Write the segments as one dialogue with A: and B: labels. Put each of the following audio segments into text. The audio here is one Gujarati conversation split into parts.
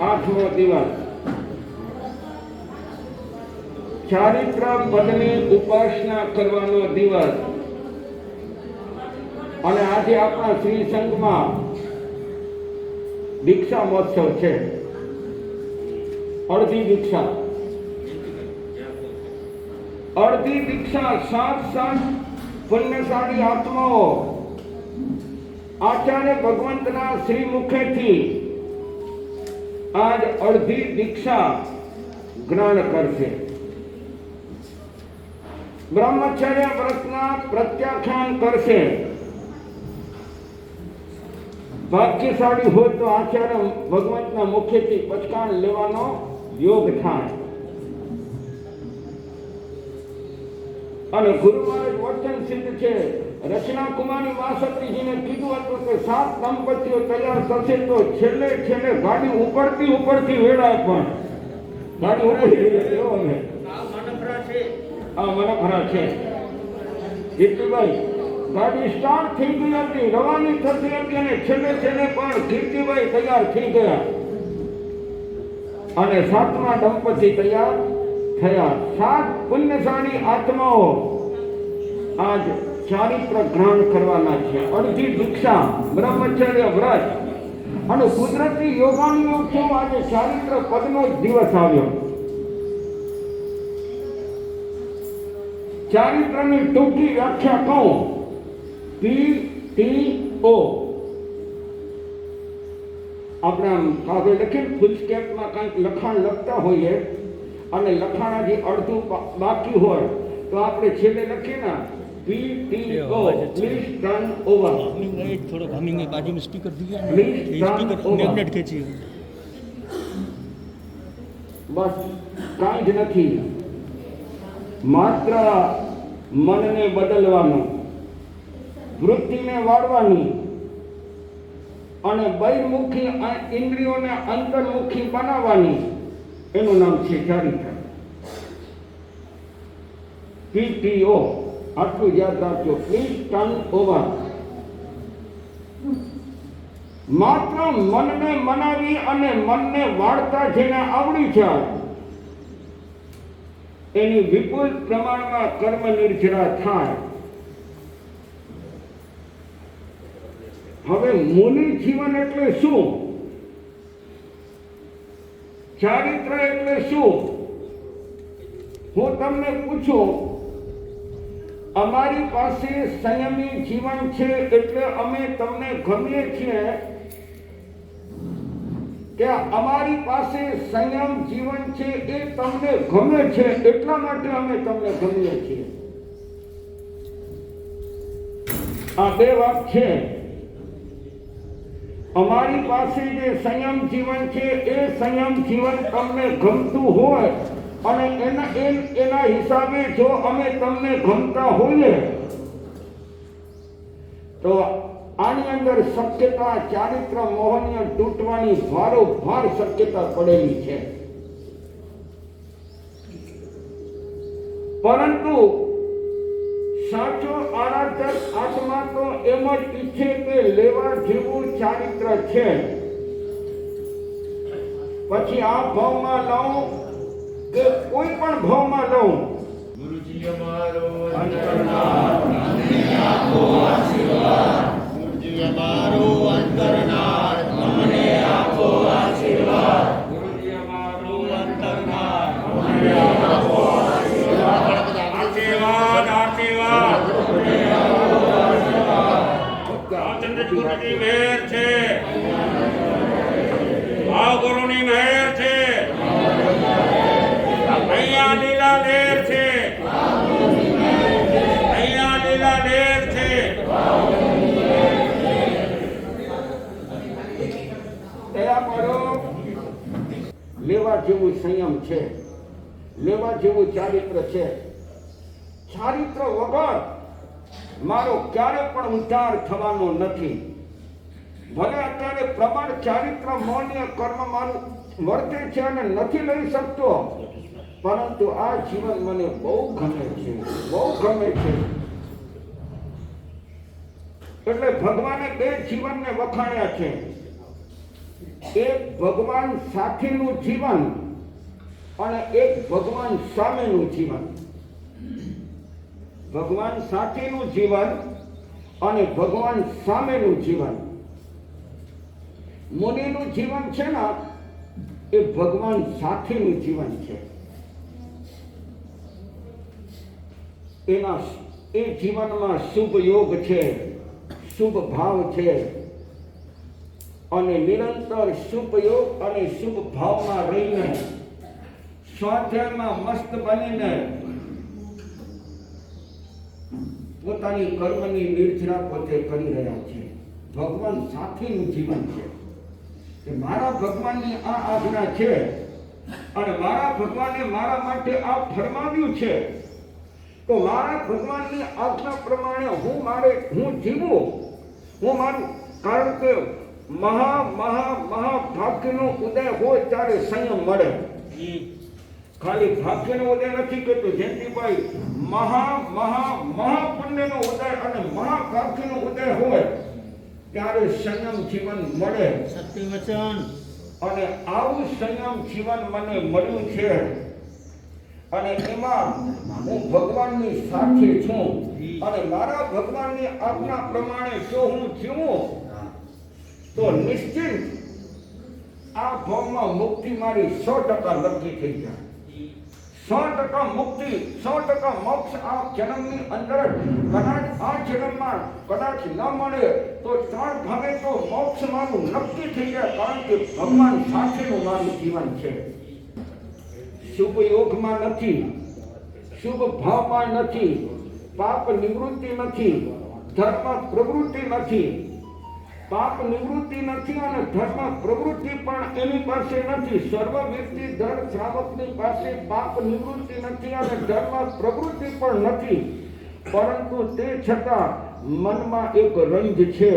A: 8મો દિવસ ચારિત્ર પદની ઉપાસના કરવાનો દિવસ અને આજે આપણા શ્રી સંઘમાં દીક્ષા મહોત્સવ છે. અડધી દીક્ષા 7 પુણ્યશાળી આત્માઓ આચાર્ય ભગવંતના શ્રી મુખેથી આજ અડધી દીક્ષા ગ્રહણ કરશે. બ્રહ્મચર્ય વ્રતના પ્રત્યાખ્યાન કરશે. ભાગ્યશાળી હોય તો આચાર્ય ભગવંતના મુખેથી પચકાણ લેવાનો યોગ થાય. અને ગુરુ મહારાજ વચન સિદ્ધ છે. રચના કુમારી માસત્રીજીને કીધું હતું કે 7 દંપતીઓ તૈયાર થશે તો છેલ્લે ગાડી ઉપરથી વેળાય પણ ગાડી મનફરા છે. કીર્તિભાઈ ગાડી સ્ટાર્ટ થઈ ગઈ હતી, રવાની થતી હતી અને છેલ્લે પણ કીર્તિભાઈ તૈયાર થઈ ગયા અને 7મા દંપતી તૈયાર થયા. 7 પુણ્યશાળી આત્માઓ આજ ચારિત્ર ગ્રહણ કરવાના છે. અડધી દીક્ષા, બ્રહ્મચર્ય વ્રત અને કુદરતી યોગાનું છે. આજે ચારિત્ર પદનો જ દિવસ આવ્યો. ચારિત્રની ટૂંકી વ્યાખ્યા કહું, PTO. આપણે આમ કાગળ લખીને ફૂલ સ્કેપમાં કંઈક લખાણ લખતા હોઈએ અને લખાણાથી અડધું બાકી હોય તો આપણે છેલ્લે લખીએ ને PTO, પ્લીઝ ટર્ન ઓવર.
B: थोड़ा हमिंग बाजू में स्टिकर दिया
A: प्लीज टर्न ओवर.
B: मैग्नेट खींची
A: બસ કાંઈ જ નથી. માત્ર મનને બદલવાનું, વૃત્તિને વાળવાની અને બહિર્મુખી ઇન્દ્રિયોને અંતર્મુખી બનાવવાની, એનું નામ છે ચારિત્ર. PTO. આટલું યાદ રાખજો, પ્લીઝ ટર્ન ઓવર. માત્ર મનને મનાવી અને મનને વાળતા જેને આવડી જાય એની વિપુલ પ્રમાણમાં કર્મ નિર્જરા થાય. હવે મુનિ જીવન એટલે શું? ચારિત્ર એટલે શું? હું તમને પૂછું, અમારી પાસે સંયમી જીવન છે એટલે અમે તમને ગમીએ છીએ કે અમારી પાસે સંયમ જીવન છે એ તમને ગમે છે એટલા માટે અમે તમને ગમીએ છીએ? આ બે વાત છે. અમારી પાસે જે સંયમ જીવન છે એ સંયમ જીવન તમને ગમતું હોય અને એના હિસાબે જો અમે તમને ગમતા હોઈએ તો આની અંદર શક્યતા ચારિત્ર મોહનીય તૂટવાની ભારોભાર શક્યતા પડેલી છે. પરંતુ સાચો આરાધક આત્મા તો એમ જ ઈચ્છે કે લેવા જેવું ચારિત્ર છે. પછી આ ભાવમાં લઉં કે કોઈ પણ ભાવમાં લઉં,
C: ગુરુજી અમારો
A: અંતરનાથ
C: અમને આપો આશીર્વાદ. ગુરુજી અમારો અંતરનાથ અમને આપો આશીર્વાદ. ગુરુજી અમારો અંતરનાથ અમને આપો આશીર્વાદ. આશીર્વાદ રામચંદ્ર ગુરુજી મહેર છે, ભાવ ગુરુની મહેર છે. અહીંયા લીલા લેર છે, અહીંયા લીલા લેર છે.
A: દયા કરો. લેવા જેવું સંયમ છે, લેવા જેવું ચારિત્ર છે. ચારિત્ર વગર મારો ક્યારે પણ ઉદ્ધાર થવાનો નથી. ભલે અત્યારે પ્રમાણ ચારિત્ર મૌન્ય કર્મ મારું વર્તે છે અને નથી લઈ શકતો, પરંતુ આ જીવન મને બહુ ગમે છે, બહુ ગમે છે. એટલે ભગવાને બે જીવનને વખાણ્યા છે. એક ભગવાન સાથેનું જીવન અને એક ભગવાન સામેનું જીવન. ભગવાન સાથેનું જીવન અને ભગવાન સામેનું જીવન. મુનિનું જીવન છે ને એ ભગવાન સાથેનું જીવન છે. એના એ જીવનમાં શુભ યોગ છે, શુભ ભાવ છે અને નિરંતર શુભ યોગ અને શુભ ભાવમાં રહીને સ્વાધ્યાયમાં મસ્ત બનીને પોતાની કર્મની નિર્જરા પોતે કરી રહ્યા છે. ભગવાન સાથેનું જીવન છે કે મારા ભગવાનની આ આજ્ઞા છે અને મારા ભગવાને મારા માટે આ ફરમાવ્યું છે, તો મારા ભગવાનની આજ્ઞા પ્રમાણે હું જીવું, હું મારું. કારણ કે મહાભાગ્યનો ઉદય હોય ત્યારે સંયમ મળે. ખાલી ભાગ્યનો ઉદય નથી કહેતો જયંતિભાઈ, મહાપુણ્યનો ઉદય અને મહાભાગ્યનો ઉદય હોય ત્યારે સંયમ જીવન મળે.
B: સત્ય વચન.
A: અને આવું સંયમ જીવન મને મળ્યું છે અને એમાં હું ભગવાનની સાથે છું અને મારા ભગવાનની આજ્ઞા પ્રમાણે જો હું જીવું તો નિશ્ચિત આ ભાવમાં મુક્તિ મારી 100% નક્કી થઈ જાય. 100% મુક્તિ, 100% મોક્ષ આ જન્મની અંદર. કદાચ આ જન્મમાં કદાચ ન મળે તો 3 ભાગે તો મોક્ષ મારું નક્કી થઈ જાય, કારણ કે ભગવાન સાથેનું મારું જીવન છે. શુભ યોગમાં નથી, શુભ ભાવમાં નથી, પાપ નિવૃત્તિ નથી, ધર્મ પ્રવૃત્તિ નથી. પાપ નિવૃત્તિ નથી અને ધર્મ પ્રવૃત્તિ પણ એની પાસે નથી. સર્વવ્યક્તિ ધર્મ શ્રાવકની પાસે પાપ નિવૃત્તિ નથી અને ધર્મ પ્રવૃત્તિ પણ નથી. પરંતુ તે છતાં મનમાં એક રંજ છે,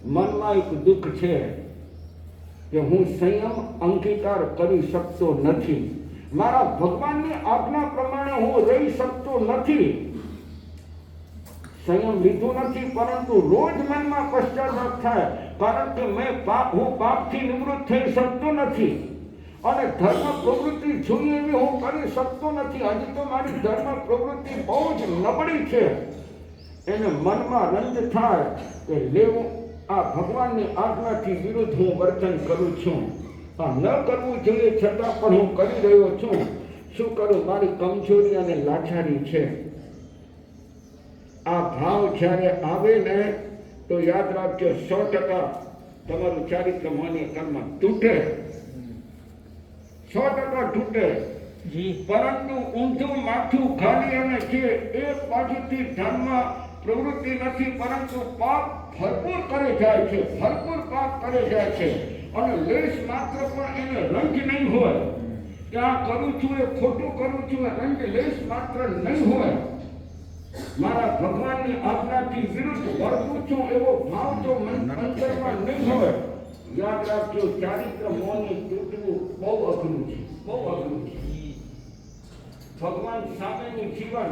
A: મનમાં એક દુઃખ છે કે હું સંયમ અંગીકાર કરી શકતો નથી. મારા ભગવાનની આજ્ઞા પ્રમાણે હું રહી શકતો નથી. સંયમ લીધું નથી, પરંતુ રોજ મનમાં પશ્ચાતાપ થાય, કારણ કે હું પાપથી નિવૃત્ત થઈ શકતો નથી અને ધર્મ પ્રવૃત્તિ જોઈએ એવી હું કરી શકતો નથી. હજી તો મારી ધર્મ પ્રવૃત્તિ બહુ જ નબળી છે. એને મનમાં રંજ થાય કે લેવું આ ભગવાનની આજ્ઞાથી વિરુદ્ધ હું વર્તન કરું છું. આ ન કરવું જોઈએ છતાં પણ હું કરી રહ્યો છું. શું કરું? મારી કમજોરી અને લાચારી છે. આ ભાવ જ્યારે આવે ને તો યાદ રાખજો 100% તમારું ચારિત્ર માન્ય કર્મ તૂટે, 100% તૂટે. પરંતુ ઊંધું માથું ખાલી અને છે એક બાજુથી ધર્મ પ્રવૃત્તિ નથી, પરંતુ પાપ ભરપૂર કરે જાય છે, ભરપૂર પાપ કરે જાય છે અને લેશ માત્ર પણ એને રંજ નહીં હોય કે આ કરું છું એ ખોટું કરું છું, એ રંજ લેશ માત્ર નહીં હોય. મારા ભગવાનની આજ્ઞાથી વિરુદ્ધ વર્તું છું એવો ભાવ તો અંતરમાં નહીં હોય. યાદ રાખજો, ચારિત્ર મોહની તૂટવું બહુ અઘરું છે, બહુ અઘરું છે. ભગવાન સામેનું જીવન,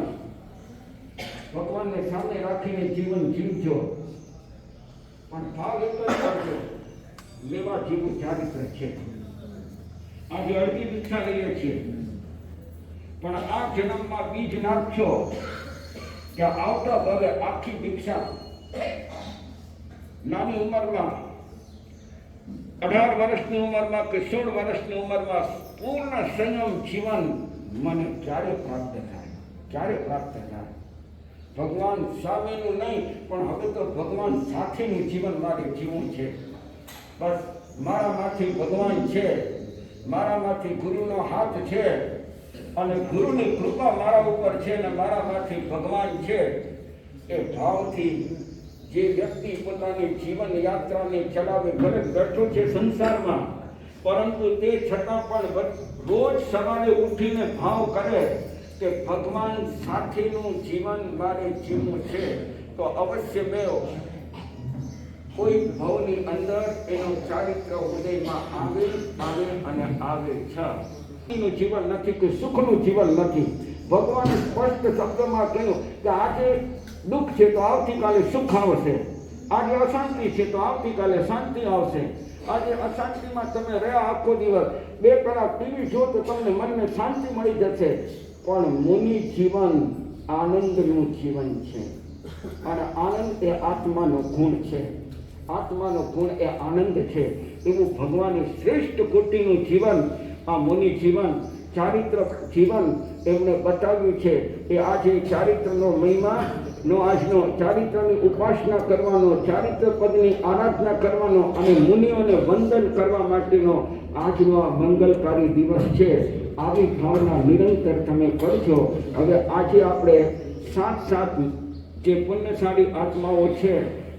A: ભગવાનને સામે રાખીને જીવન જીવજો, પણ ભાવ એક જ રાખજો, લેવા જેવું ચારિત્ર છે. આજે અડધી દીક્ષા લઈએ છીએ, પણ આ જન્મમાં બીજ નાખશો કે આવતા ભલે આખી દીક્ષા નાની ઉંમરમાં 18 વર્ષની ઉંમરમાં કે 16 વર્ષની ઉંમરમાં પૂર્ણ સંયમ જીવન મને ક્યારે પ્રાપ્ત થાય, ક્યારે પ્રાપ્ત થાય? ભગવાન સામેનું નહીં, પણ હવે તો ભગવાન સાથેનું જીવન મારે જીવવું છે. બસ મારામાંથી ભગવાન છે, મારામાંથી ગુરુનો હાથ છે અને ગુરુની કૃપા મારા ઉપર છે ને મારામાંથી ભગવાન છે. એ ભાવથી જે વ્યક્તિ પોતાની જીવન યાત્રાને ચલાવે, ભલે બેઠો છે સંસારમાં, પરંતુ તે છતાં પણ રોજ સવારે ઉઠીને ભાવ કરે કે ભગવાન સાથેનું જીવન મારે જીવવું છે, તો અવશ્ય મેં કોઈ ભાવની અંદર એનું ચારિત્ર ઉદયમાં આવે અને આવે છે. જીવન નથી કે સુખનું જીવન નથી. ભગવાને સ્પષ્ટ શબ્દમાં કહ્યું કે આજે દુઃખ છે તો આવતીકાલે સુખ આવશે. આજે અશાંતિ છે તો આવતીકાલે શાંતિ આવશે. આજે અશાંતિમાં તમે રહ્યા આખો દિવસ, બે કલાક ટીવી જો તો તમને મનને શાંતિ મળી જશે. પણ મુનિ જીવન આનંદનું જીવન છે, અને આનંદ એ આત્માનો ગુણ છે. આત્માનો ગુણ એ આનંદ છે. એવું ભગવાને શ્રેષ્ઠ કોટીનું જીવન, આ મુનિ જીવન, ચારિત્ર જીવન એમણે બતાવ્યું છે. એ આજે ચારિત્રનો મહિમાનો, આજનો ચારિત્રની ઉપાસના કરવાનો, ચારિત્ર પદની આરાધના કરવાનો અને મુનિઓને વંદન કરવા માટેનો આજનો આ મંગલકારી દિવસ છે. આવી ભાવના નિરંતર તમે કરજો. હવે આજે આપણે સાત જે પુણ્યશાળી આત્માઓ છે,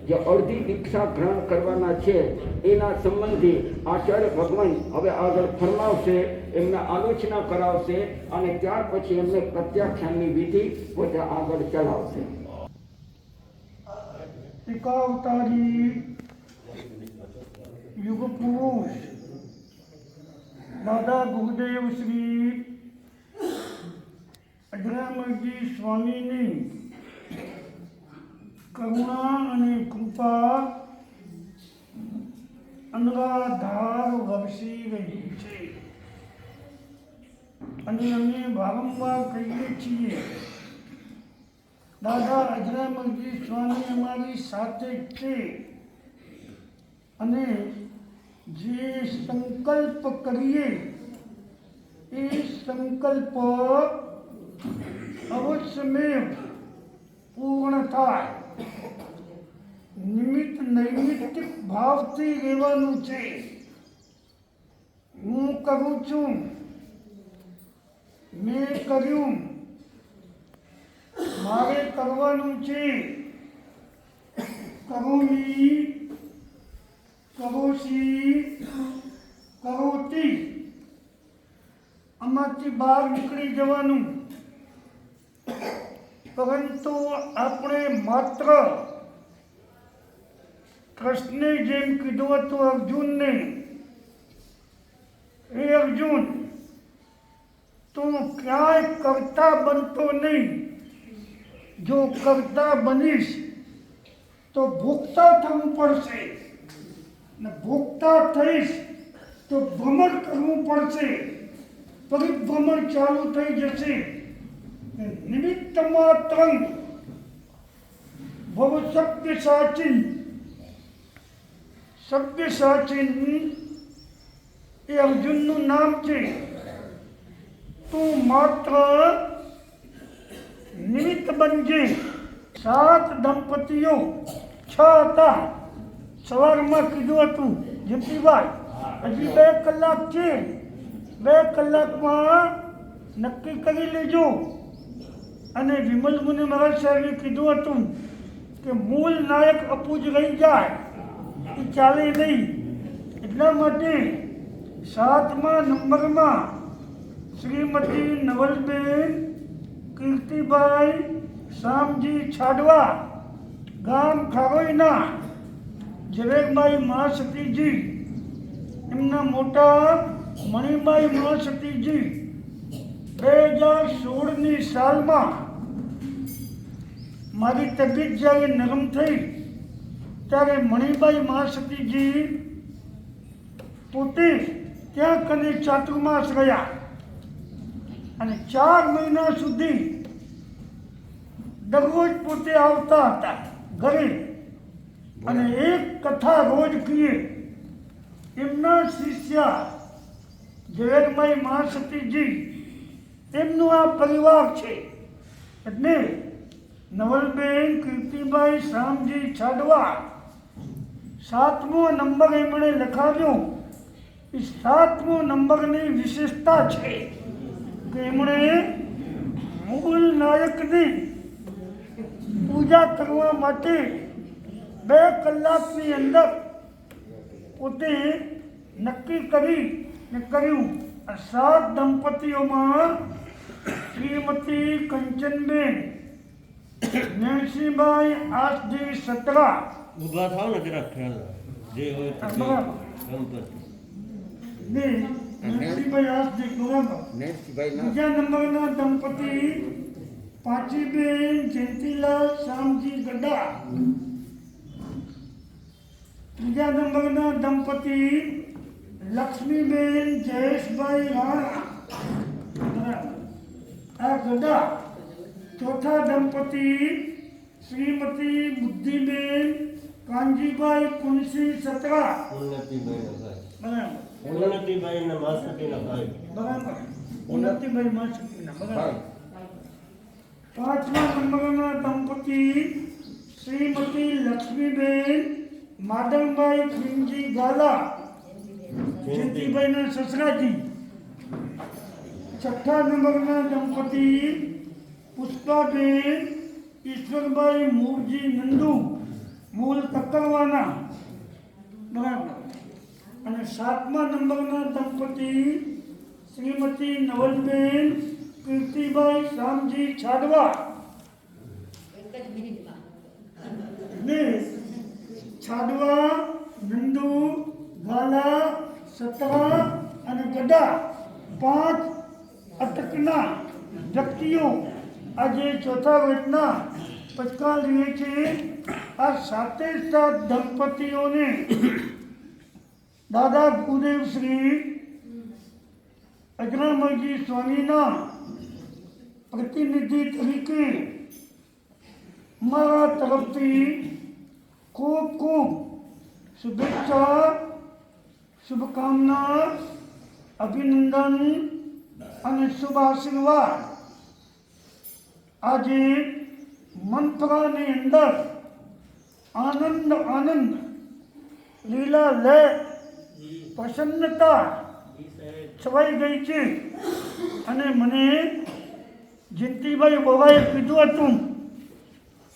A: જે અડધી દીક્ષા ગ્રહણ કરવાના છે, એના સંબંધી આચાર્ય ભગવાન હવે આગળ ફરમાવશે, એમને આલોચના કરાવશે અને ત્યાર પછી એમને પ્રત્યાખ્યાનની વિધિ પોતે આગળ ચલાવશે.
D: એકાવતારી યુગ પુરુષ દાદા ગુરુદેવ શ્રી અજરામરજી સ્વામીની કરુણા અને કૃપા અનરાધાર વરસી રહી છે. અને અમે વારંવાર કહીએ છીએ, દાદા અજરામરજી સ્વામી અમારી સાથે છે. અને જે સંકલ્પ કરીએ એ સંકલ્પ અવશ્યમેવ પૂર્ણ થાય. નિમિત્ત નૈમિત્તિક ભાવથી રહેવાનું છે. હું કરું છું, મેં કર્યું, મારે કરવાનું છે. કરોમી, કરોશી, કરોતી, આમાંથી બહાર નીકળી જવાનું. પરંતુ આપણે માત્ર કૃષ્ણે જેમ કીધું હતું અર્જુનને, હે અર્જુન, તું ક્યાંય કરતા બનતો નહીં. જો કરતા બનીશ તો ભોગતા થવું પડશે, ને ભોગતા થઈશ તો ભ્રમણ કરવું પડશે. પરિભ્રમણ ચાલુ થઈ જશે. નિમિત્ત માત્ર ભવ સત્ય સાચી. સત્ય સાચી એ અર્જુનનું નામ છે. તું માત્ર નિમિત્ત બનજે. 7 દંપતીઓ 6 હતા. સવારમાં કીધું હતું જયંતિભાઈ, હજી 2 કલાક છે, 2 કલાકમાં નક્કી કરી લેજો. અને વિમલ મુનિ મહારાજ સાહેબે કીધું હતું કે મૂળ નાયક અપૂજ રહી જાય, એ ચાલે નહીં. એટલા માટે 7મા નંબરમાં શ્રીમતી નવલબેન કીર્તિભાઈ શામજી છાડવા, ગામ ખારોઈના, ઝવેરભાઈ મહાસતીજી, એમના મોટા મણિભાઈ મહાસતીજી 2016ની સાલમાં મારી તબિયત જ્યારે નરમ થઈ ત્યારે મણિભાઈ મહાસતીજી પોતે ત્યાં કને ચાતુર્માસ રહ્યા અને 4 મહિના સુધી દરરોજ પોતે આવતા હતા ઘરે અને એક કથા રોજ કહીએ. એમના શિષ્ય ઝવેરભાઈ મહાસતીજી, એમનો આ પરિવાર છે. એટલે નવલબેન કીર્તિભાઈ શામજી છાડવા 7મો નંબર એમણે લખાવ્યો. એ 7મો નંબરની વિશેષતા છે કે એમણે મૂળ નાયકની પૂજા કરવા માટે 2 કલાકની અંદર પોતે નક્કી કરી ને કર્યું. 7 દંપતીઓમાં શ્રીમતી કંચનબેન નરસિંહભાઈ આસજી સતરા,
B: ઊભા થાવ ને જરા ખ્યાલ જે હોય તે ગણપતિ
D: ને નરસિંહભાઈ આસજી બરાબર. બીજા નંબરના દંપતી પાંચીબેન જયંતિલાલ શામજી ગડા, ત્રીજા નંબરના દંપતી લક્ષ્મીબેન જયેશભાઈ રાણા, બરાબર. આ ગડા. ચોથા દંપતી શ્રીમતી બુદ્ધિબેન કાનજીભાઈ પુનસી સતરા, બરાબર.
B: ઉન્નતિભાઈના માસુટીના ભાઈ.
D: બરાબર. ઉન્નતિભાઈ માસુટીના, બરાબર. પાંચમા નંબરના દંપતી શ્રીમતી લક્ષ્મીબેન માદનભાઈ ખીમજી ગાલા, જયંતિભાઈના સસરાજી. છઠ્ઠા નંબરના દંપતી પુષ્પાબેન ઈશ્વરભાઈ મૂળજી નંદુ, મૂળ તકરવાના, બરાબર. અને સાતમા નંબરના દંપતી શ્રીમતી નવલબેન કીર્તિભાઈ શામજી છાડવા, ને છાડવા, નંદુ, ગાલા, સતરા અને ગડા, 5 અટકના વ્યક્તિઓ આજે ચોથા વર્ષના પચકા લે છે. આ 7 દંપતીઓને દાદા ગુરુદેવ શ્રી અગ્રમજી સ્વામીના પ્રતિનિધિ તરીકે મારા તરફથી ખૂબ ખૂબ શુભેચ્છા, શુભકામના, અભિનંદન અને શુભ આશીર્વાદ. આજે મંત્રાની અંદર આનંદ આનંદ, લીલા લે, પ્રસન્નતા છવાઈ ગઈ છે. અને મને જયંતિભાઈ બોવાએ કીધું હતું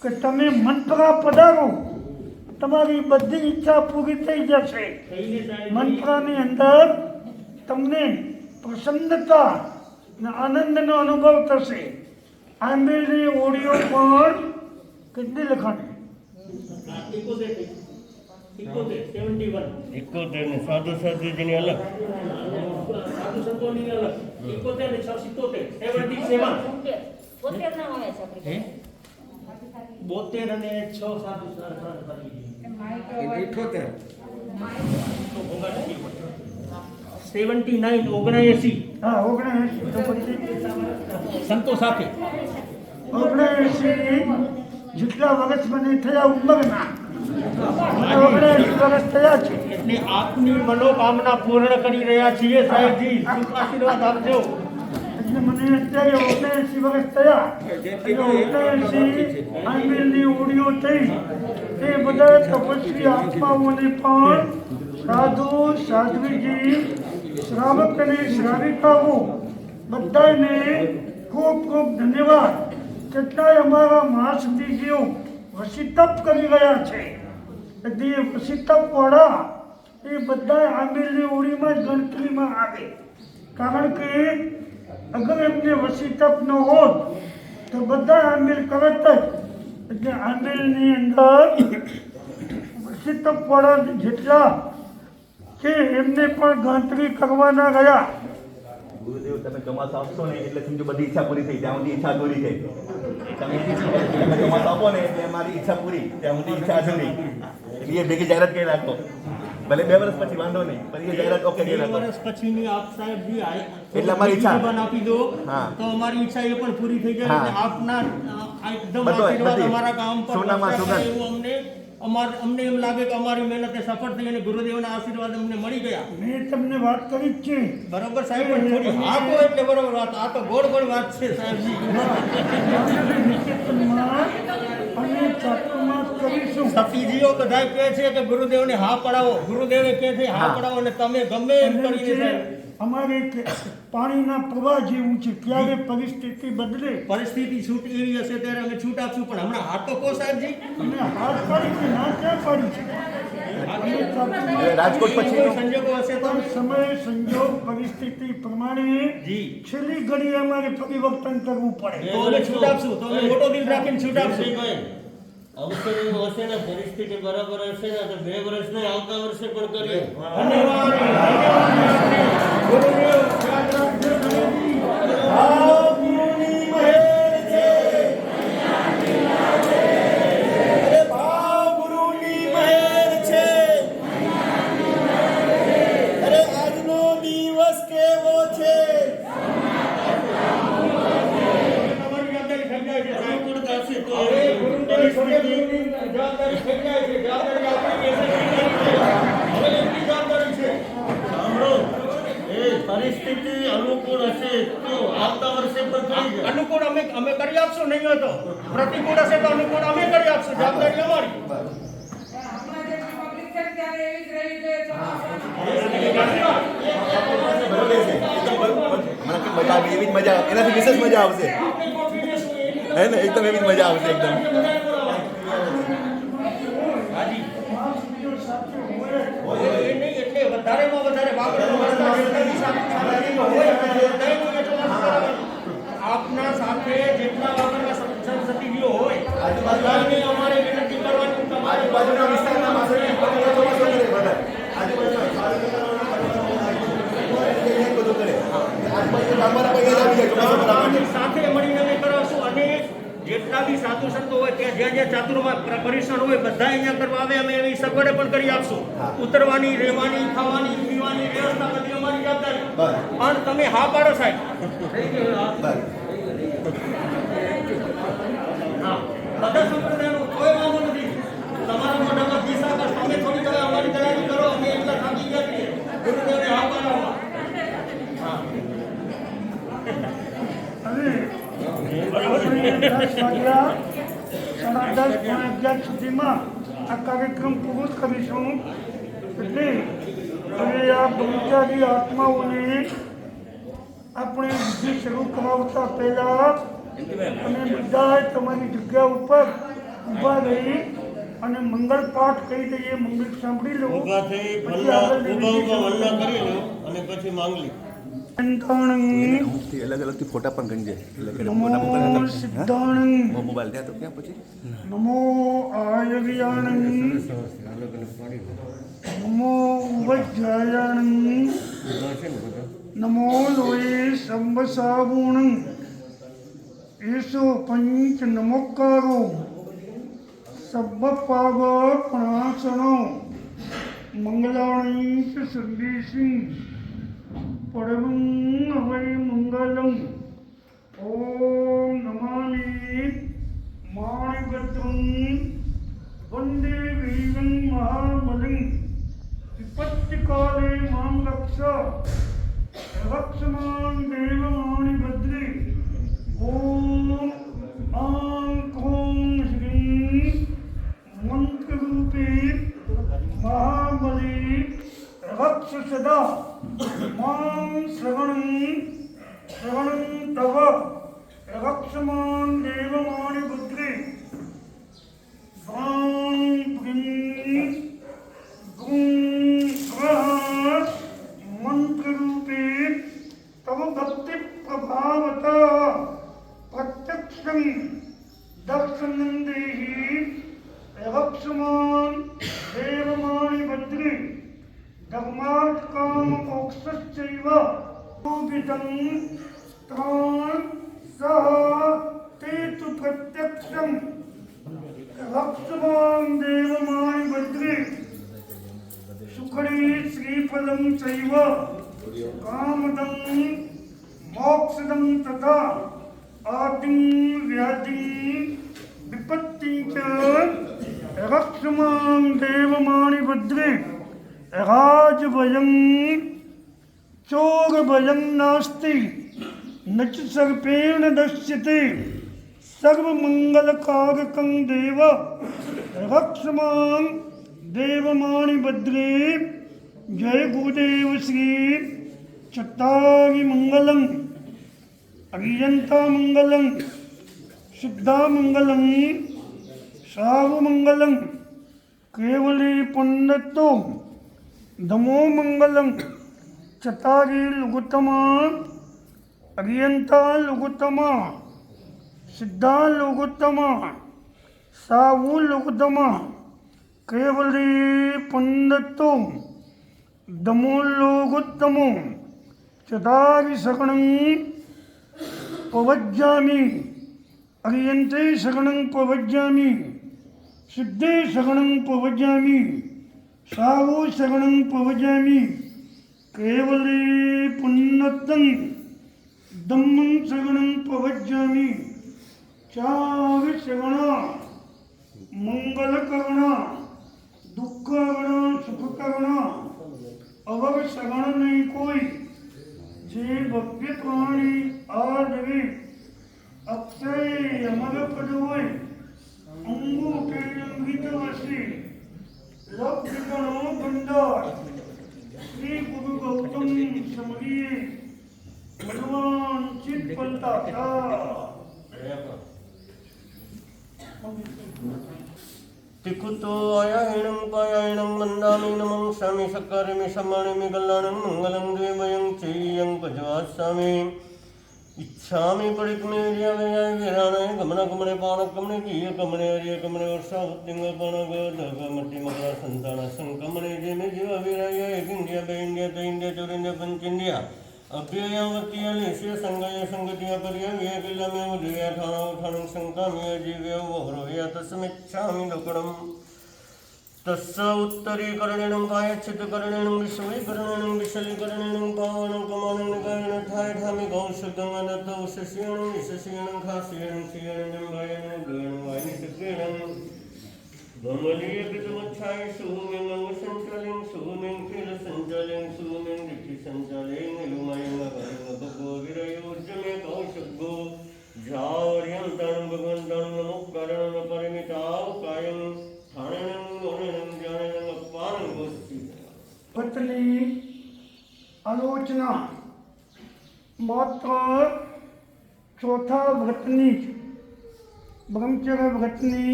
D: કે તમે મંત્રા પધારો, તમારી બધી ઈચ્છા પૂરી થઈ જશે. મંત્રાની અંદર તમને પ્રસન્નતા અને આનંદનો અનુભવ થશે. આંબેલની ઓડિયો પણ કેટલી લખાણી?
B: 71 ને સાધુ સાધુજીની અલગ.
E: સાધુ સંતોની અલગ 71 ને 77 77
B: હે?
E: 72 અને 6 સાધુ
A: ઇઠોતેર
E: 79 79
D: હા, 79. તો પછી
E: સંતો સાથે
D: 79 જેટલા વર્ષ મને થયા ઉંમરના, મને 79 વર્ષ થયા છે.
E: એટલે આપની મનોકામના પૂર્ણ કરી રહ્યા છીએ સાહેબજી. શુભ આશીર્વાદ આપજો.
D: એટલે મને અત્યારે 79 વર્ષ થયા. એટલે 79 આંબેલની ઓડિયો થઈ. તે બધા તપસ્વી આત્માઓને પણ સાધુ, સાધ્વીજી, શ્રાવક અને શ્રાવિકાઓ બધાને ખૂબ ખૂબ ધન્યવાદ. કેટલાય અમારા મહાસંધીજીઓ વસીતપ કરી રહ્યા છે. એટલે એ વસીતપવાળા એ બધા આંબેલની ઓળીમાં જ ગણતરીમાં આવે. કારણ કે અગર એમને વસીતપ ન હોત તો બધા આંબેલ કરત જ. એટલે આંબેલની અંદર વસીતપવાળા જેટલા છે એમને પણ ગણતરી કરવાના રહ્યા.
F: ગુરુદેવ તમે ચોમાસું આપશો ને એટલે સમજો બધી ઈચ્છા પૂરી થઈ. ત્યાં સુધી ઈચ્છા અધૂરી છે. તમે ચોમાસું આપો ને એટલે મારી ઈચ્છા પૂરી, ત્યાં સુધી ઈચ્છા અધૂરી. એટલે એ ભેગી જાહેરાત કરી રાખો. ભલે 2 વર્ષ પછી વાંધો નહીં, પણ એ જાહેરાત ઓકે કરી
E: 2
F: રાખો.
E: વર્ષ પછીની આપ સાહેબજી
F: એટલે અમારી ઈચ્છા.
E: જીવન આપી દો
F: હા.
E: તો અમારી ઈચ્છા એ પણ પૂરી થઈ જાય.
F: હા.
E: અને આપના એકદમ
F: બધો,
E: આશીર્વાદ
F: બધી.
E: અમારા કામ પર
F: સોનામાં
E: વરસાદ
F: સુગંધ.
E: થાય એવું અમને એમ લાગે કે અમારી મહેનતે સફળ થઈ અને ગુરુદેવના આશીર્વાદ અમને મળી ગયા.
D: મેં તમને વાત કરી જ છે.
E: બરોબર સાહેબ, પણ થોડી હા કહો એટલે બરોબર વાત. આ તો ગોળ ગોળ વાત છે સાહેબજી.
D: અને ચાતુર્માસ કરીશું.
E: સતીજીઓ બધા કહે છે કે ગુરુદેવને હા પડાવો. ગુરુદેવે કહે છે હા
F: હા.
E: પડાવો અને તમે ગમે એમ કરીને સાહેબ.
D: અમારે પાણીના પ્રવાહ જેવું છે. ક્યારે પરિસ્થિતિ બદલે
E: પરિસ્થિતિ છૂટ એવી હશે ત્યારે અમે છૂટ આપશું. પણ હમણાં હા તો કહો સાહેબજી.
D: અમે હાથ પાડી છે, ના ક્યાં પાડી છે. અને ચાતુર્માસ
F: રાજકોટ પછી
E: કોઈ સંજોગો હશે તો
D: પણ સમય સંજોગ પરિસ્થિતિ પ્રમાણે
E: જી
D: છેલ્લી ઘડીએ અમારે પરિવર્તન કરવું પડે.
E: તો અમે છૂટ આપશું. તો અમે મોટો દિલ રાખીને છૂટ આપશું.
B: અવસર એવું હશે ને, પરિસ્થિતિ બરાબર હશે ને તો 2 વર્ષ નહીં, આવતા વર્ષે પણ કરીએ.
E: ધન્યવાદ. ગુરુદેવ યાદ રાખજો. ગુરુની મહેર છે. ગુરુની મહેર છે. અમે કરી આપશું, નહીં હોય તો પ્રતિકૂળ હશે તો અનુકૂળ અમે કરી આપશું, જવાબદારી અમારી.
F: બરોબર છે. એકદમ બરોબર. મને કે મજા આવે એવી જ મજા આવે, એનાથી વિશેષ મજા આવશે. હે ને, એકદમ એવી જ મજા આવશે એકદમ.
E: એ નહીં એટલે વધારેમાં વધારે વાપરવા કરતા જેટલા બી સાધનો હોય બધાયનું એટલું કરાવેલું. આપના સાથે જેટલા વાપરના સદીઓ હોય બધાને અમારે વિનંતી કરવાની, તમારે
F: આજુબાજુના વિસ્તારના માણસોને પકડવા ચોમાસું કરે બધા. આજુબાજુના બધું કરે. આજુબાજુ અમારા પૈસા જ આવી જાય ચોમાસું કરવા માટે.
E: સાથે મળીને અમે કરાવશું. અને જેટલા બી સાધુ સંતો હોય ત્યાં જ્યાં જ્યાં ચાતુર્માં પરિસર હોય બધા અહીંયા કરવા આવે, અમે એવી સગવડ પણ કરી આપશું. ઉતરવાની, રહેવાની, ખાવાની, પીવાની વ્યવસ્થા બધી અમારી જવાબદારી. પણ તમે હા પાડો સાહેબ. હા, બધા સંપ્રદાયનો કોઈ વાંધો નથી. તમારા મોઢામાં ઘી સાકર, તમે થોડી તમે અમારી તૈયારી કરો, અમે એટલા થાકી ગયા છીએ ગુરુદેવને હા પાડવામાં. હા.
D: હવે 10 વાગ્યા 10:30 સુધીમાં આ કાર્યક્રમ પૂરો કરીશું. એટલે હવે આ બ્રહ્મચારી આત્માઓને આપણે વિધિ શરૂ કરાવતા પહેલા અને બધા તમારી જગ્યા ઉપર ઊભા રહી અને મંગળ પાઠ કરી દઈએ. મંગળ સાંભળી લો,
B: ઊભા થઈ
D: પછી આગળ
B: ઊભા વંદના કરી લો અને પછી માંગલી.
F: અલગ અલગથી ફોટા પણ ગંજે.
D: નમો સિદ્ધાણં
F: મોબાઈલ ત્યાં તો ક્યાં પછી
D: નમો આયવ્યાણં નમો વજ્રાયાણં નમો લોએ સંવસાવુણં એસો પંચ નમોકારો સબ્બ પાવ પ્રણાસનો મંગલાણી ચ સંદેશી પરમં અવય મંગલમ. ઓમ નમામિ માણિભદ્રં વંદે વીરં મહાબલિં વિપત્તિકાલે મામ રક્ષ રક્ષમાન દેવ માણિભદ્રે. ઓમ આં ક્રોં શ્રીં મંત્રરૂપે મહાબલી રક્ષ સદા માં શ્રવણં તવ રક્ષમાન દેવમાણિ પુત્રે. વાં પ્રીં ગું સ્વઃ મંત્રરૂપે તવ ભક્તિ પ્રભાવત પ્રત્યક્ષં દર્શनं દેહિ રક્ષમાન દેવમાણિ પુત્રે. ધર્માર્થકામ મોક્ષશ્ચૈવ રૂપિतं ત્રણ સહ તે તુ પ્રત્યક્ષં રક્ષમાન દેવમાણિ ભદ્રે. સુખડી શ્રીફલં ચૈવ કામદં મોક્ષદં તથા આદિં વ્યાધિં વિપત્તિં ચ રક્ષમાન દેવમાણિ ભદ્રે. રાજભયં ચોરભયં નાસ્તિ ન ચ સર્પેણ દશ્યતે. સર્વમંગલકારકં દેવ રક્ષમાન દેવમાણિ ભદ્રે. જય ગુરુદેવ શ્રી. ચત્તારી મંગલં અરિયંતા મંગલં સિદ્ધા મંગલં સાવમંગલં કેવલી પુણ્યતો ધમો મંગલં. ચતારી લુગુત્તમા અરિયંતા લુગુત્તમા સિદ્ધા લુગુત્તમા સાવુ લુગુત્તમા કેવલી પુણ્યતો ધમો લુગુત્તમો. ચતારી સગણં પવજ્જામિ અરિયંતે સગણં પવજ્જામિ સિદ્ધે સગણં પવજ્જામિ સાવુ સગણં પવજ્જામિ કેવલી પુણ્યતં ધમ્મં સગણં પવજ્જામિ. ચાર સગણા મંગલકર્ણા દુઃખકર્ણા સુખકર્ણા અવર સગણ નહીં કોઈ. જે ભવ્ય પ્રાણી આ દેવી અક્ષય અમારો પદ હોય અંગુ કેણમ ગીતવાસી લોક જીવનો ભંડાર શ્રી ગુરુ ગૌતમ સમરીએ ભગવાન ચિત પલતા
B: તિકુતો આયાયણમ પાયાયણમ વંદામિ નમં સ્વામી સકારમિ સમાણિમિ કલ્યાણમ મંગલમ દ્વિમયં ચૈયં પજવાસ્વામિ इच्छामि परिक्मे विराय विराणाय गमन गमने पान गमने किय गमने हरिय गमने वर्षा उत्तिंग पान गग मट्टी मकरा संतान संकमने जेने जीव विराय एक इंडिया बे इंडिया ते इंडिया चोर इंडिया पंच इंडिया अभ्ययावती लेस्य संगय संगतिया पर्य वे किल्ला में उदया ठाणा ठाणं संकाम्य जीवे वहरो तस्मिच्छामि लोकणम् तस्य उत्तरीकरणेन कायच्छिदकरणेन विश्वैकरणेन विशलीकरणेन पावनं कमानं निगायन ठाय ठामि गौशगंगनत उशस्येन विशस्येन खास्येन क्षीयेन जम्बायेन गयेन वायनिसक्रेण गमलीय पितुमच्छाय सुमें अंगसंचालेन सुमें खेल संचालेन सुमें दिठि संचालेन युमायं गयेन भगो विरयोज्जमे कौशगो झावर्यं तणं भगवन्तं नमोकारणं परिमिताव कायं
D: पत्नी आलोचना मात्र चौथा व्रतनी ब्रह्मचर्य व्रतनी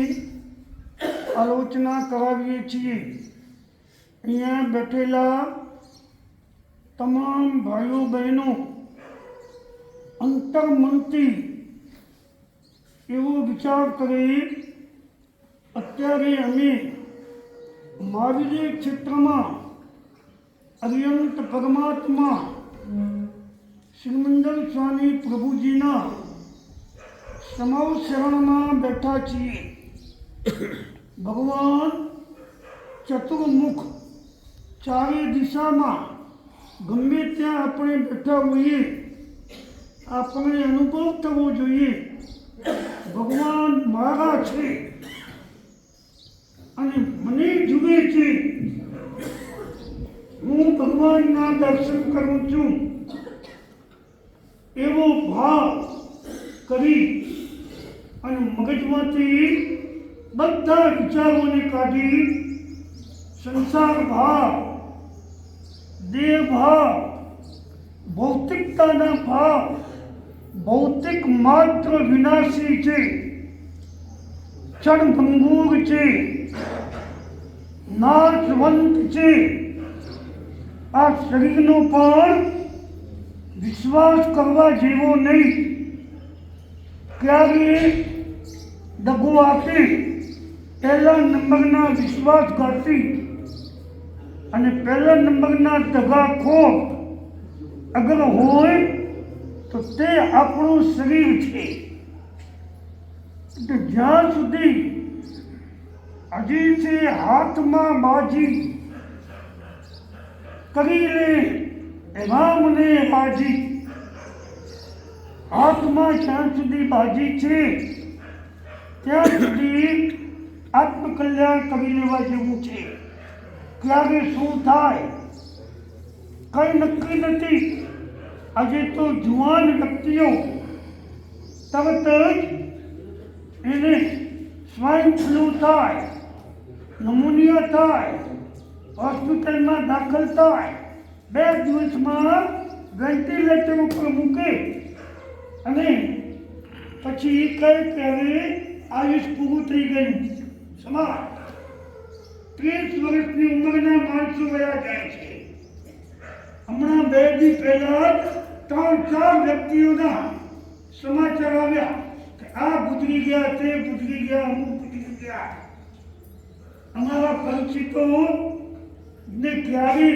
D: आलोचना करावीए छीए। अहींया बैठेला तमाम भाईओ बहनों अंतर्मनथी एवो विचार करे અત્યારે અમે મહાવીર ક્ષેત્રમાં અર્યંત પરમાત્મા શ્રીમંદર સ્વામી પ્રભુજીના સમવ શરણમાં બેઠા છીએ। ભગવાન ચતુર્મુખ ચારે દિશામાં ગમે ત્યાં આપણે બેઠા હોઈએ આપણે અનુભવ થવો જોઈએ ભગવાન મારા છે અને મને જુએ છે, હું ભગવાનના દર્શન કરું છું એવો ભાવ કરી અને મગજમાંથી બધા વિચારોને કાઢી સંસાર ભાવ, દેહ ભાવ, ભૌતિકતાના ભાવ ભૌતિક માત્ર વિનાશી છે, ક્ષણભંગુર છે, નાશવંત છે। આ શરીરનો પણ વિશ્વાસ કરવા જેવો નહીં। ક્યારે દગો આપે પહેલા નંબરના વિશ્વાસઘાતી અને પહેલા નંબરના દગાખોર અગર હોય તો તે આપણું શરીર છે। તો જ્યાં સુધી હજી છે હાથમાં બાજી કરી લે રામને બાજી, હાથમાં જ્યાં સુધી બાજી છે ત્યાં સુધી આત્મકલ્યાણ કરી લેવા જેવું છે। ક્યારે શું થાય કંઈ નક્કી નથી। આજે તો જુવાન વ્યક્તિઓ તરત જ એને સ્વાઇન ફ્લૂ થાય, નમોનિયા થાય, હોસ્પિટલમાં દાખલ થાય, 2 દિવસમાં વેન્ટિલેટર ઉપર મૂકે અને પછી કહે કે હવે આયુષ પૂરું થઈ ગયું। સમાજ 30 વર્ષની ઉંમરના માણસો વયા જાય છે। હમણાં 2 દી પહેલા 3-4 વ્યક્તિઓના સમાચાર આવ્યા કે આ ગુજરી ગયા, તે ગુજરી ગયા, અમુક ગુજરી ગયા। અમારા પરિચિતોને ક્યારે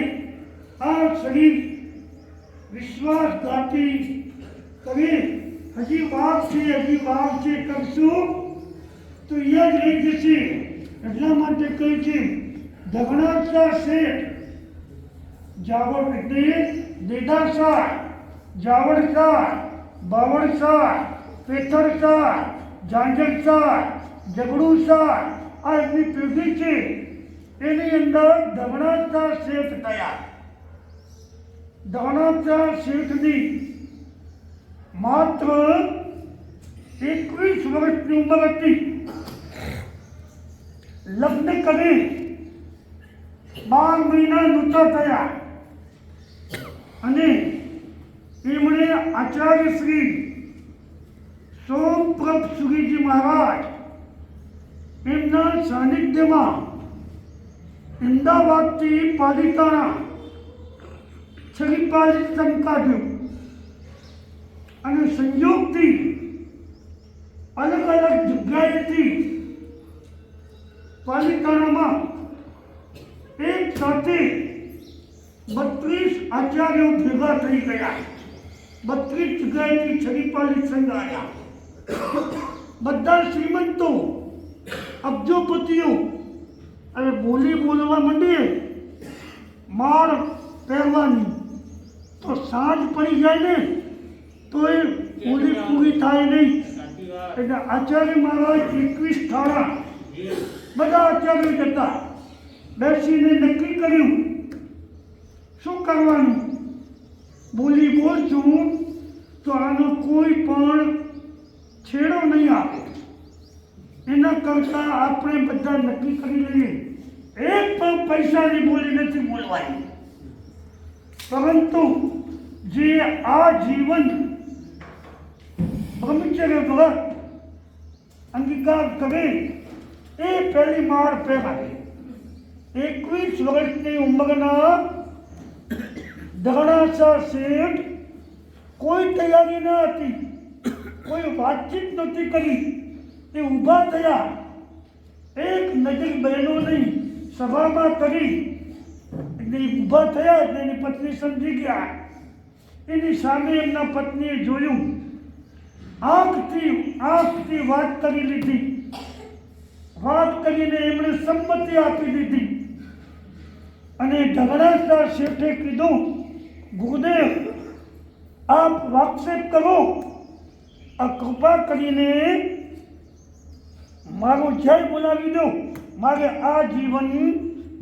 D: આ શરીર વિશ્વાસઘાતી કરે હજી વાર છે કરશું તો યાદ રહી જશે। એટલા માટે કહે છે ધગણાચા શેઠ જાવડ એટલે દેદાસાર, જાવડસાર, બાવળસાર, પેથરસાર, ઝાંઝરસાર, જગડુસાર આ એમની પેઢી છે। એની અંદર ધગણાચા શેઠ થયા। ધગણાચા શેઠની માત્ર 21 વર્ષની ઉંમર હતી. લગ્ન કરી 12 મહિના નહોતા થયા અને એમણે આચાર્ય શ્રી સોમપ્રભ સુરીજી મહારાજ એમના સાનિધ્યમાં અમદાવાદથી પાલિતાણા છરીપાલી સંકાઢ્યું અને સંયોગથી અલગ અલગ જગ્યાએથી પાલિતાણામાં એક સાથે 32 આચાર્યો ભેગા થઈ ગયા. 32 જગ્યાએથી છરીપાલી સંઘ આવ્યા. બધા શ્રીમંતો, અબજોપતિઓ. હવે બોલવા માંડીએ માળ પહેરવાની તો સાંજ પડી જાય ને તો એ બોલી પૂરી થાય નહીં. એટલે આચાર્ય મહારાજ 21 થાળા બધા આચાર્યો જતા બેસીને નક્કી કર્યું શું કરવાનું. બોલી બોલશું તો આનો કોઈ પણ છેડો નહીં આવે. એના કરતાં આપણે બધા નક્કી કરી લઈએ એક પણ પૈસાની બોલી નથી બોલવાની. પરંતુ જે આ જીવન બ્રહ્મચર્ય વ્રત અંગીકાર કરે એ પહેલી માળ પહેરાવે. 21 વર્ષની ઉંમરના ધરણાસા શેઠ કોઈ તૈયારી ન હતી, કોઈ વાતચીત નહોતી કરી. એ ઊભા થયા, એક નજર બહેનોની સભામાં કરી એટલે ઊભા થયા એટલે એની પત્ની સમજી ગયા. એની સામે એમના પત્નીએ જોયું, આંખથી વાત કરી લીધી. વાત કરીને એમણે સંમતિ આપી દીધી અને ઝઘડાતા શેઠે કીધું, ગુરુદેવ આપ વાક્ષેપ કરો, આ કૃપા કરીને મારું જય બોલાવી દો. મારે આ જીવન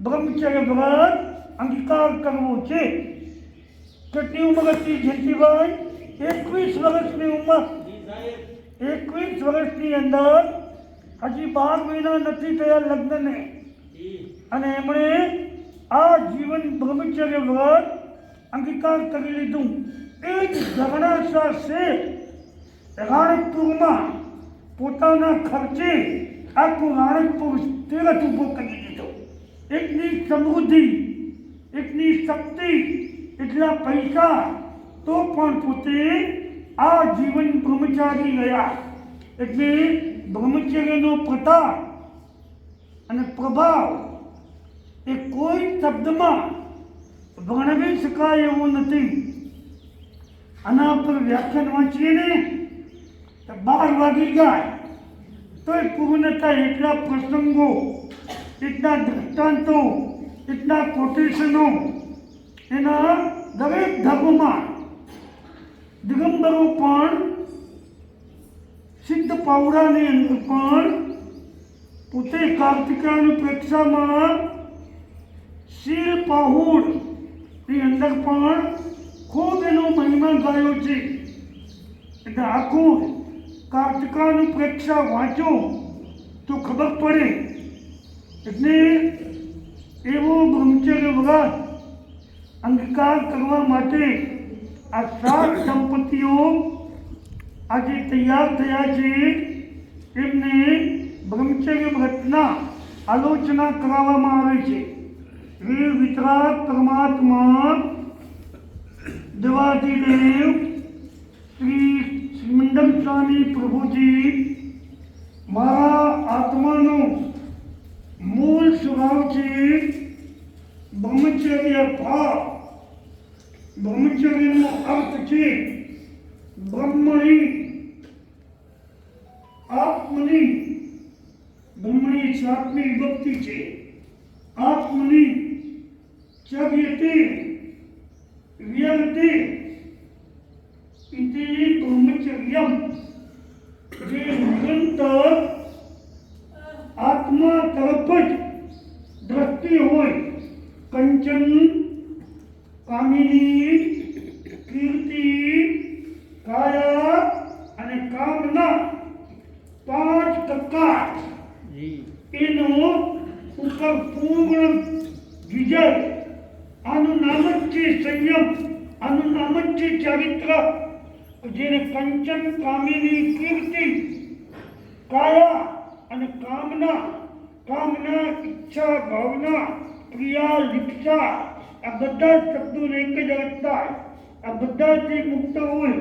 D: બ્રહ્મચર્ય વ્રત અંગીકાર કરવો છે. કેટલી ઉંમર હતી જયંતિભાઈ? 21 વર્ષની ઉંમર. 21 વર્ષની અંદર હજી 12 મહિના નથી થયા લગ્નને અને એમણે આ જીવન બ્રહ્મચર્ય વ્રત અંગીકાર કરી લીધું. એ જ ધરણાસા શેઠ રાણકપુરમાં પોતાના ખર્ચે આખું રાણકપુર તીરથ ઊભું કરી દીધું. એકની સમૃદ્ધિ, એકની શક્તિ, એટલા પૈસા, તો પણ પોતે આ જીવન બ્રહ્મચારી રહ્યા. એટલે બ્રહ્મચર્યનો પ્રતાપ અને પ્રભાવ એ કોઈ શબ્દમાં વર્ણવી શકાય એવું નથી. આના પર વ્યાખ્યાન વાંચીએ ને તો 12 વાગી જાય તો એ પૂર્ણ થાય. એટલા પ્રસંગો, એટલા દૃષ્ટાંતો, એટલા કોટેશનો એના દરેક ધર્મમાં. દિગંબરો પણ સિદ્ધ પાવડાની અંદર પણ પોતે કાર્તિકાની પ્રેક્ષામાં શીલ પાહુડની અંદર પણ ખૂબ એનો મહિમા ગાયો છે. એટલે આખું કાર્તિકાનું પ્રેક્ષા વાંચો તો ખબર પડે. એટલે એવો બ્રહ્મચર્ય વ્રત અંગીકાર કરવા માટે આ 7 દંપતીઓ આજે તૈયાર થયા છે. એમને બ્રહ્મચર્ય વ્રતના આલોચના કરાવવામાં આવે છે. હે વિતરાગ પરમાત્મા દેવાધિદેવ શ્રી મંડલ સ્વામી પ્રભુજી, મારા આત્માનો મૂળ સ્વભાવ છે બ્રહ્મચર્ય ભાવ. બ્રહ્મચર્યનો અર્થ છે બ્રહ્મણી આત્મની. બ્રહ્મણી 7મી વિભક્તિ છે. આત્મની ચર્યતે વ્યર્તે ઇતિ બ્રહ્મચર્યમ. જે નિરંતર આત્મા તરફ જ દ્રષ્ટિ હોય, કંચન, કામિની, કીર્તિ, કાયા અને કામના સરકાર એનો ઉપર પૂર્ણ વિજય, આનું નામ જ છે સંયમ, આનું નામ જ છે ચારિત્ર. જેને કંચન કામિની કીર્તિ, કાયા અને કામના, કામના ઈચ્છા ભાવના ક્રિયા લીપ્સા, આ બધા શબ્દોને એક જ અર્થ થાય. આ બધાથી મુક્ત હોય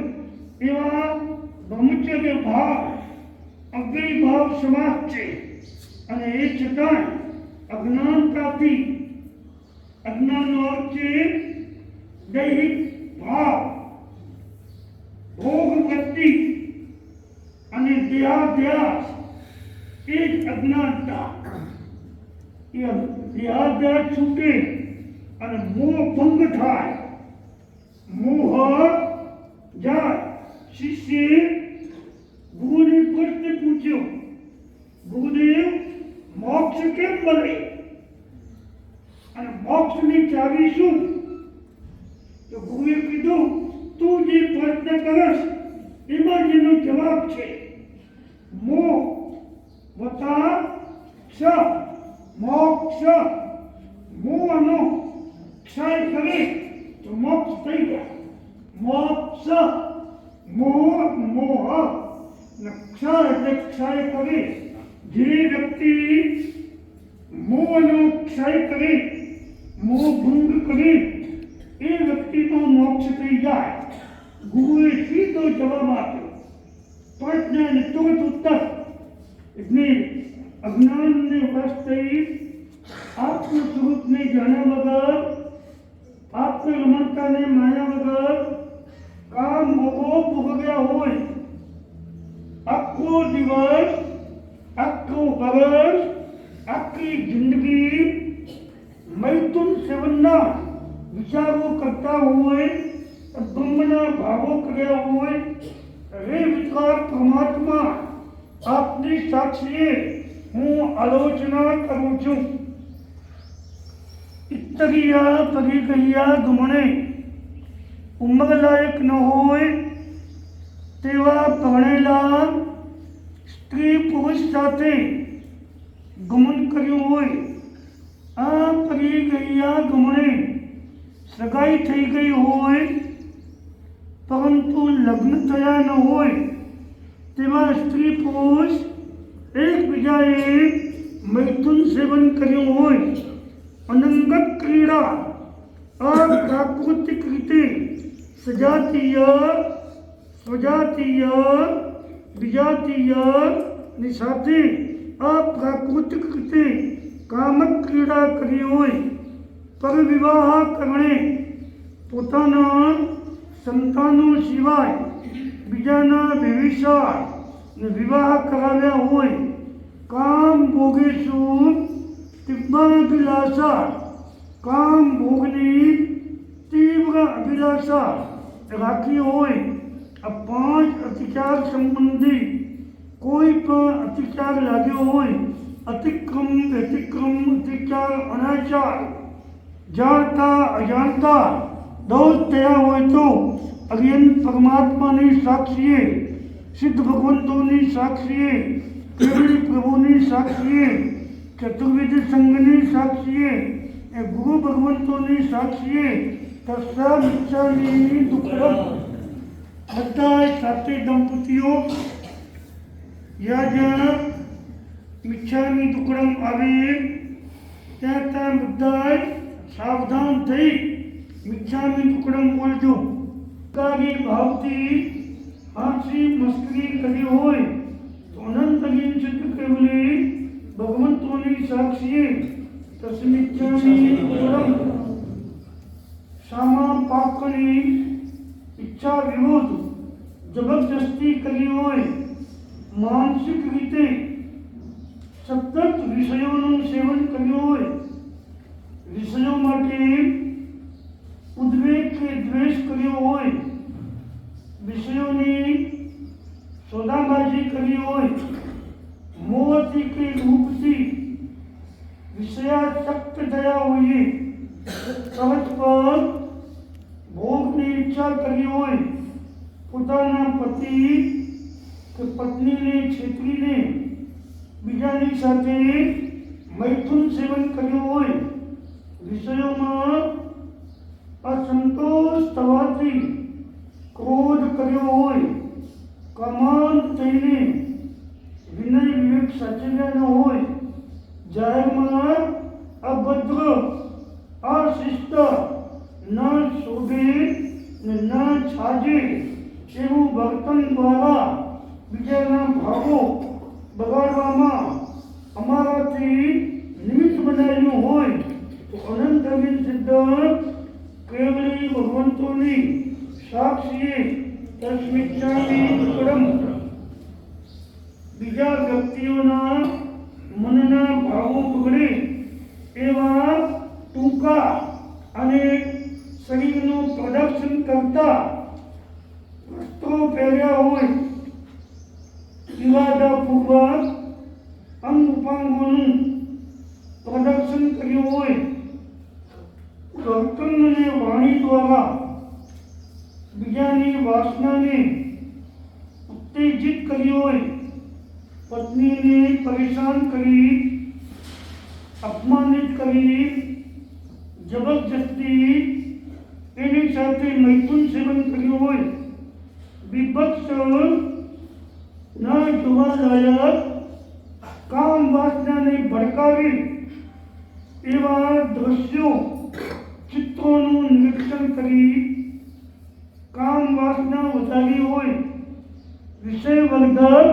D: એવા બ્રહ્મચર્ય ભાવ, અગ્નિ ભાવ સમાસ છે. અને એ છતાંય અજ્ઞાનતાથી, અજ્ઞાનનો અર્થ છે દૈહિક ભાવ, ભોગ વૃત્તિ અને દેહાધ્યાસ, એ જ અજ્ઞાનતા. એ દેહાધ્યાસ છૂટે અને મોહ ભંગ થાય, મોહ જાય. શિષ્યે ગુરુને પ્રશ્ન પૂછ્યો, ગુરુદેવ મોક્ષ કેમ મળે અને મોક્ષની ચાવી શું? તો ગુરુએ કીધું, તું જે પ્રશ્ન કરસ એમાં જેનો જવાબ છે મોહ વત્તા ક્ષ, મોક્ષ. મોહનો ક્ષય કરે તો મોક્ષ થઈ જાય. મોક્ષ, મોહ ને ક્ષય એટલે ક્ષય કરે. જે વ્યક્તિ મોહનો ક્ષય કરે, મોહ ભંગ કરે, એ વ્યક્તિનો મોક્ષ થઈ જાય. ગુરુએ સીધો જવાબ આપ્યો, પ્રશ્ન અને તુરંત ઉત્તર. એટલે અજ્ઞાનને વશ થઈ આત્મ સ્વરૂપને જાણ્યા વગર, આત્મ રમણતાને માન્યા વગર કામ મોહો ભોગવ્યા હોય, આખો દિવસ, આખો વર્ષ, આખી જિંદગી મૈથુન સેવનના વિચારો કરતા હોય, બ્રહ્મના ભાવો કર્યા હોય, હે વિકાર પરમાત્મા, આપની સાક્ષીએ હું આલોચના કરું છું. ઇત્તરિયા પરિગયા ગમણે, ઉંમર લાયક ન હોય તેવા ભણેલા સ્ત્રી પુરુષ સાથે ગમન કર્યું હોય. આ પરિગયા ગમણે સગાઈ થઈ ગઈ હોય પરંતુ લગ્ન થયા ન હોય તેવા સ્ત્રી પુરુષ એકબીજાએ મૈથુન સેવન કર્યું હોય. અનંગત ક્રીડા, અપ્રાકૃતિક રીતે સજાતીય, સ્વજાતીય, વિજાતીય ની સાથે અપ્રાકૃતિક રીતે કામક ક્રીડા કરી હોય. પર વિવાહ કરણે પોતાના સંતાનો સિવાય બીજાના વ્યભિચાર ને વિવાહ કરાવ્યા હોય. કામ ભોગેશુ તીવ્રાભિલાષા, કામ ભોગની તીવ્ર અભિલાષા રાખી હોય. આ 5 અતિચાર સંબંધી કોઈ પણ અતિચાર લાગ્યો હોય, અતિક્રમ, વ્યતિક્રમ, અતિચાર, અનાચાર, જાણતા અજાણતા દોષ થયા હોય તો અર્યંત પરમાત્માની સાક્ષીએ, સિદ્ધ ભગવંતોની સાક્ષીએ, કેવળી પ્રભુની સાક્ષીએ, ચતુર્વિધ સંઘની સાક્ષીએ, એ ગુરુ ભગવંતોની સાક્ષીએ તસ્સા મિચ્છામિ દુક્કડમ. બધા સાથે દંપતીઓ જ્યાં મિચ્છામિ દુક્કડમ આવે ત્યાં બધા સાવધાન થઈ મિચ્છામિ દુક્કડમ બોલજો. કારી ભાવથી હાસ્ય મસ્કરી કરી હોય તો અનંત સિદ્ધ કેવલી ભગવંતોની સાક્ષીએ તસ્મિચ્છામિ દુક્કડમ. સામા પાકની ઈચ્છા વિરુદ્ધ જબરજસ્તી કરી હોય, માનસિક રીતે સતત વિષયોનું સેવન કર્યું હોય, વિષયો માટે ઉદ્વેગ કે દ્વેષ કર્યો હોય, વિષયોની સોદાબાજી કરી હોય, મોહથી કે રૂપથી વિષયાસક્ત થયા હોઈએ, પરસ્પર ભોગની ઈચ્છા કરી હોય, પોતાના પતિ કે પત્નીને છેતરીને બીજાની સાથે મૈથુન સેવન કર્યું હોય, વિષયોમાં અસંતોષ થવાથી ક્રોધ કર્યો હોય, કમાન થઈને વિનય વિવેક સાચવ્યા ન હોય, જાહેરમાં અભદ્ર અશિસ્ત ન શોભે ને ન છાજે એવું વર્તન દ્વારા બીજાના ભાવો બગાડવામાં અમારાથી નિમિત્ત બનાવ્યું હોય તો અનંત અવિન સિદ્ધ કેવલી ભગવંતોની સાક્ષીએ તસ્મિચ્છામિ દુક્કડમ. બીજા વ્યક્તિઓના મનના ભાવો બગડે એવા ટૂંકા અને શરીરનું પ્રદર્શન કરતા વસ્ત્રો પહેર્યા હોય, ઇરાદાપૂર્વક અંગ ઉપાંગોનું પ્રદર્શન કર્યું હોય, વર્તન અને વાણી દ્વારા બીજાની વાસનાને ઉત્તેજિત કરી હોય, પત્નીને પરેશાન કરી, અપમાનિત કરી, જબરજસ્તી એની સાથે મૈથુન સેવન કર્યું હોય, વિભત્સ ન જોવા લાયક કામ વાસનાને ભડકાવી એવા દ્રશ્યો ચિત્રોનું નિરીક્ષણ કરી કામ વાસના વધારી હોય, વિષયવર્ધક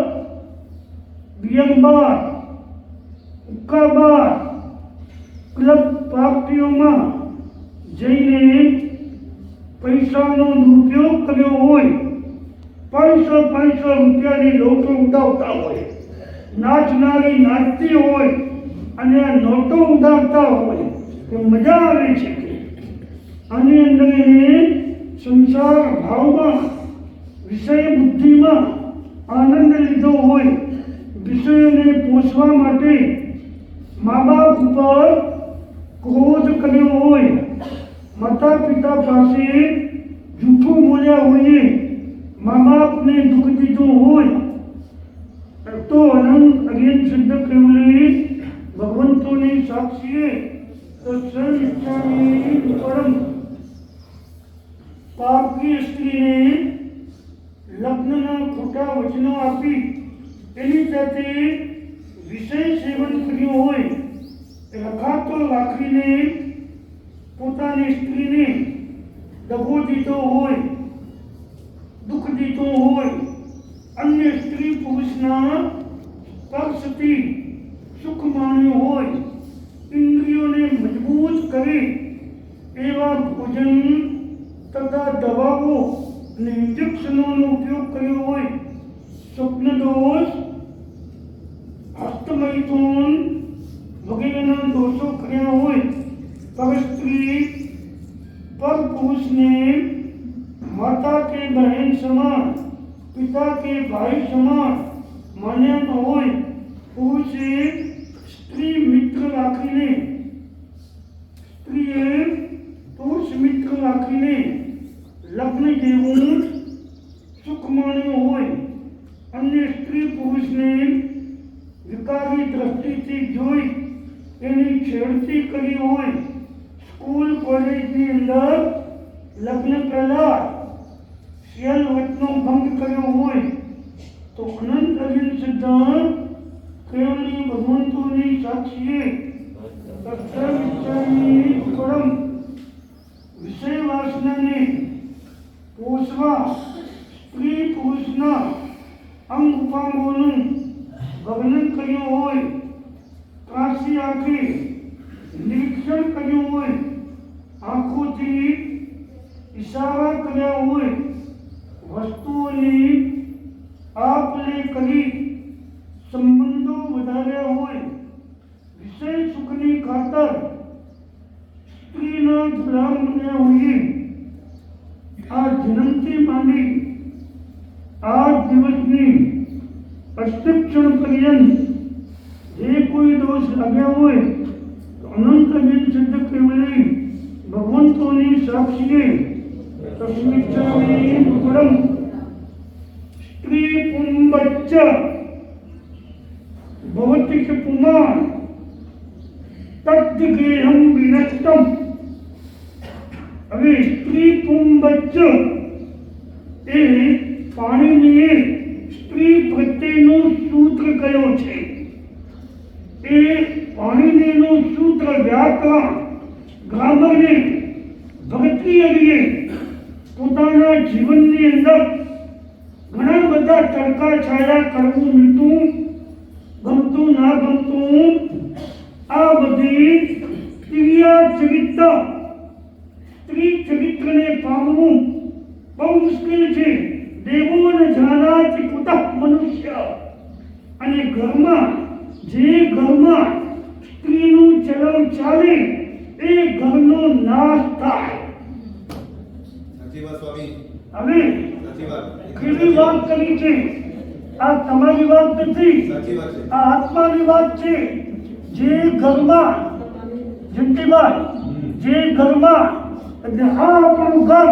D: બિયરબાર, હુક્કાબાર, ક્લબ પાર્ટીઓમાં જઈને પૈસાનો દુરુપયોગ કર્યો હોય, 500 રૂપિયાની નોટો ઉડાવતા હોય, નાચનારી નાચતી હોય અને આ નોટો ઉડાવતા હોય તો મજા આવે છે. આની અંદર એને સંસાર ભાવમાં વિષય બુદ્ધિમાં આનંદ લીધો હોય, વિષયોને પોષવા માટે મા બાપ ઉપર ક્રોધ કર્યો હોય, માતા પિતા પાસે જૂઠું બોલ્યા હોઈએ, મા બાપને દુઃખ દીધું હોય તો અનંત અગેન સિદ્ધ કેવલી ભગવંતોની સાક્ષીએ તસ્મિચ્છામિ દુક્કડમ. પાપી સ્ત્રીને લગ્નના ખોટા વચનો આપી એની સાથે વિષય સેવન કર્યું હોય, રખાતો રાખીને પોતાની સ્ત્રીને દગો દીધો હોય, દુઃખ દીધું હોય, અન્ય સ્ત્રી પુરુષના સ્પર્શથી સુખ માણ્યું હોય, ઇન્દ્રિયોને મજબૂત કરે એવા ભોજન તથા દવાઓ અને ઇન્જેક્શનોનો ઉપયોગ કર્યો હોય, સ્વપ્ન દોષ, હસ્તમૈથુન વગેરેના દોષો કર્યા હોય, પર સ્ત્રી પર પુરુષને માતા કે બહેન સમાન, પિતા કે ભાઈ સમાન માન્યા ન હોય, પુરુષે સ્ત્રીએ પુરુષ મિત્ર રાખીને લગ્ન જેવું સુખ માણ્યું હોય, અન્ય સ્ત્રી પુરુષને વિકારી દ્રષ્ટિથી જોઈ એની છેડતી કરી હોય, સ્કૂલ કોલેજની અંદર લગ્ન પહેલા શિયલ વચનો ભંગ કર્યો હોય તો અનંત અગિન સિદ્ધ કેવલી ભગવંતોની સાક્ષીએ તસ્મિચ્છામિ દુક્કડમ. વિષય વાસનાને પોષવા સ્ત્રી પુરુષના અંગ ઉપાંગોનું વર્ણન કર્યું હોય, ત્રાસી આંખે નિરીક્ષણ કર્યું હોય, આંખોથી ઇશારા કર્યા હોય, વસ્તુઓની આપ લે કરી સંબંધો વધાર્યા હોય, વિષય સુખની ખાતર સ્ત્રીના ગુલામ બન્યા હોઈએ, આ જન્મથી માંડી આ દિવસની અષ્ટક્ષણ પર્યંત જે કોઈ દોષ લાગ્યા હોય તો અનંત અગિન સિદ્ધ કેવલી ભગવંતોની સાક્ષીએ તસ્મિચ્છામિ દુક્કડમ. સ્ત્રી પુંબચ્ચ ભૌતિક પુમાન તદ્ગેહમ વિનષ્ટમ. હવે સ્ત્રી પુંબચ્ચ એ પાણીની સ્ત્રી પ્રત્યેનું સૂત્ર કયો છે? એ પાણીનીનું સૂત્ર વ્યાકરણ ગ્રામરને ભગતીયરીએ પોતાના જીવનની અંદર ઘણા બધા તડકા છાયા કરવું મીઠું ગમતું ના ગમતું આ બધી ક્રિયા ચરિત્ર સ્ત્રી ચરિત્રને પામવું બહુ મુશ્કેલ છે. દેવો ન જાનાતિ કુતઃ મનુષ્ય. અને ઘરમાં સ્ત્રીનું ચલણ ચાલે એ ઘરનો નાશ થાય. હવે કેવી વાત કરી છે? આ તમારી વાત નથી, આ આત્માની વાત છે. જે ઘરમાં જંતીભાઈ, જે ઘરમાં એટલે આ આપણું ઘર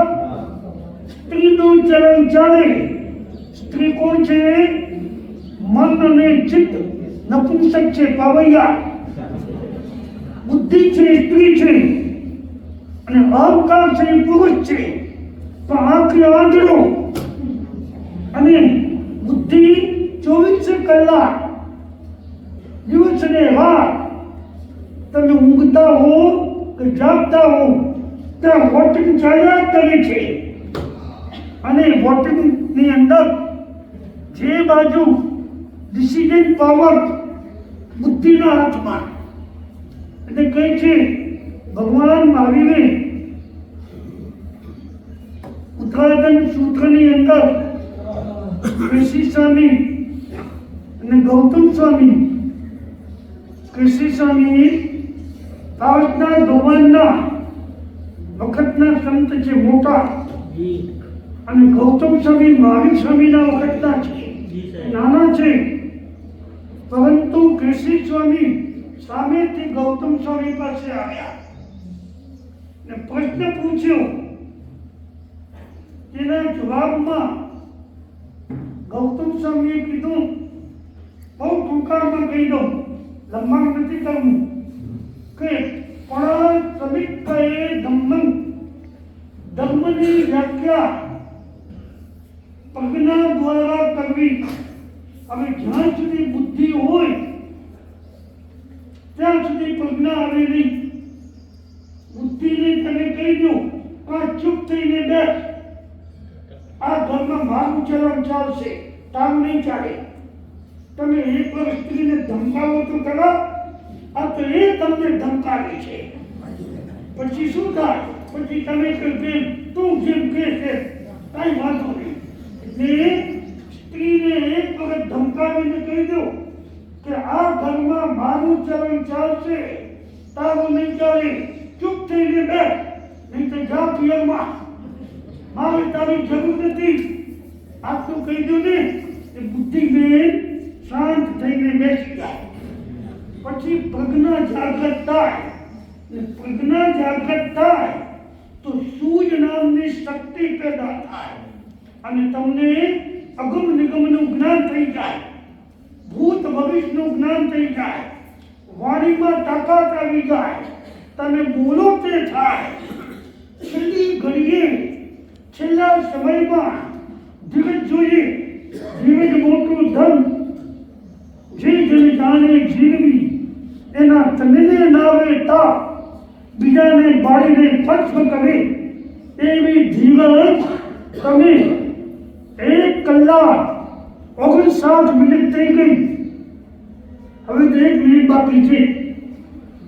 D: સ્ત્રીનું ચલણ ચાલે. સ્ત્રી કોણ છે? મન અને ચિત્ત નપુંસક છે, પાવૈયા. બુદ્ધિ છે સ્ત્રી છે અને અહંકાર છે પુરુષ છે. તો આંખ આંધળો અને બુદ્ધિ 24 કલાક દિવસ ને રાત તમે ઊંઘતા હો કે જાગતા હો ત્યાં વોટિંગ ચાલ્યા કરે છે. અને વોટિંગની અંદર જે બાજુ ડિસિઝન પાવર બુદ્ધિના હાથમાં. એટલે કહે છે ભગવાન મહાવીરે ઉત્તરાયણ સૂત્રની અંદર કૃષિ સ્વામી અને ગૌતમ સ્વામી, કૃષિ સ્વામી ભારતના ધોવાણના વખતના સંત છે મોટા, અને ગૌતમ સ્વામી મહાવીર સ્વામીના વખતના છે, નાના છે. પરંતુ કૃષિ સ્વામી સામેથી ગૌતમ સ્વામી પાસે આવ્યા ને પ્રશ્ન પૂછ્યો. તેના જવાબમાં ગૌતમ સ્વામીએ કીધું, બહુ ટૂંકામાં કહી દઉં, લંબાણ નથી કરવું, કે પણ સમિત્તયે ધમ્મં. ધર્મની વ્યાખ્યા પ્રજ્ઞા દ્વારા કરવી. હવે જ્યાં સુધી બુદ્ધિ હોય ત્યાં સુધી પ્રજ્ઞા આવે નહીં. બુદ્ધિને તમે કહી દો આ ચૂપ થઈને બેસ, આ ઘરમાં મારું ચલણ ચાલશે, તામ નહીં ચાલે. તમે એક વાર સ્ત્રીને ધમકાવો તો ખરા, આ તો એ તમને ધમકાવે છે. પછી શું થાય? પછી તમે કેમ તું જેમ કે છે કઈ વાંધો નહીં. એટલે સ્ત્રીને એક વખત ધમકાવીને કહી દો કે આ ઘરમાં મારું ચલણ ચાલશે, તારું નહીં ચાલે, ચૂપ થઈને બેસ, નહીં તો જા પિયરમાં, મારે તારી જરૂર નથી. આટલું કહી દો ને એ બુદ્ધિબેન શાંત થઈને બેસી જાય. પછી પ્રજ્ઞા જાગૃત થાય, ને પ્રજ્ઞા જાગૃત થાય તો સૂજ નામની શક્તિ પેદા થાય અને તમને અગમ નિગમનું જ્ઞાન થઈ જાય, ભૂત ભવિષ્યનું જ્ઞાન થઈ જાય, વાણીમાં તાકાત આવી જાય, તમે બોલો તે થાય. છેલ્લી ઘડીએ છેલ્લા સમયમાં ધીરજ જોઈએ. ધીરજ મોટું ધન. જે જન જાણે જીવવી એના તનને નાવે તા, બીજાને બાળીને પક્ષ કરે એવી ધીરજ તમે 1 કલાક 59 મિનિટ થઈ ગઈ. હવે તો 1 મિનિટ બાકી છે,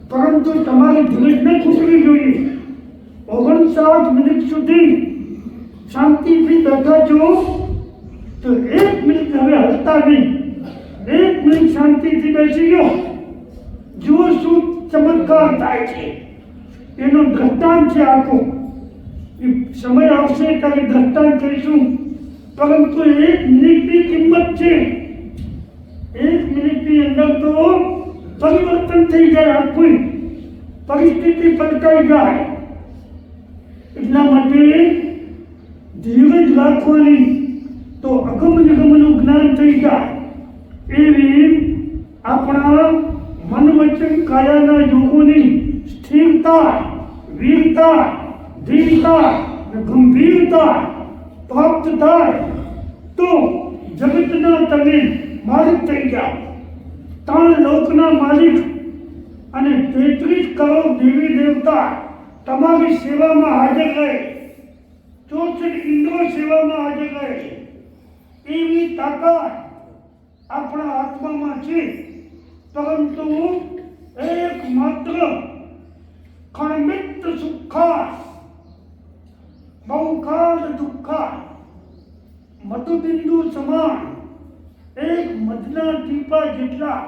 D: પરંતુ તમારી ધીરજ ન ખૂટવી જોઈએ. 59 મિનિટ સુધી શાંતિથી બેઠા છો તો 1 મિનિટ હવે હસતા નહીં. 1 મિનિટ શાંતિથી બેસી ગયો, જુઓ શું ચમત્કાર થાય છે. એનો દ્રષ્ટાંત છે આખો. એ સમય આવશે ત્યારે દ્રષ્ટાંત કરીશું. પરંતુ 1 મિનિટની કિંમત છે. 1 મિનિટની અંદર તો પરિવર્તન થઈ જાય, આખી પરિસ્થિતિ પલટાઈ જાય. એટલા માટે ધીરજ રાખવાની તો અગમ નિગમનું જ્ઞાન થઈ જાય. એવી આપણા મન વચન કાયાના યોગોની સ્થિરતા, વીરતા, ધીરતા અને ગંભીરતા પ્રાપ્ત થાય તો જગતના તમે માલિક થઈ જાઓ. 3 લોકના માલિક અને 33 કરોડ દેવી દેવતા તમારી સેવામાં હાજર રહે, 64 ઇન્દ્રો સેવામાં હાજર રહે. એવી તાકાત આપણા આત્મામાં છે. પરંતુ એકમાત્ર ખણમિત સુખા બહુકાલ દુઃખા મધુબિંદુ સમાન એક મધના ટીપા જેટલા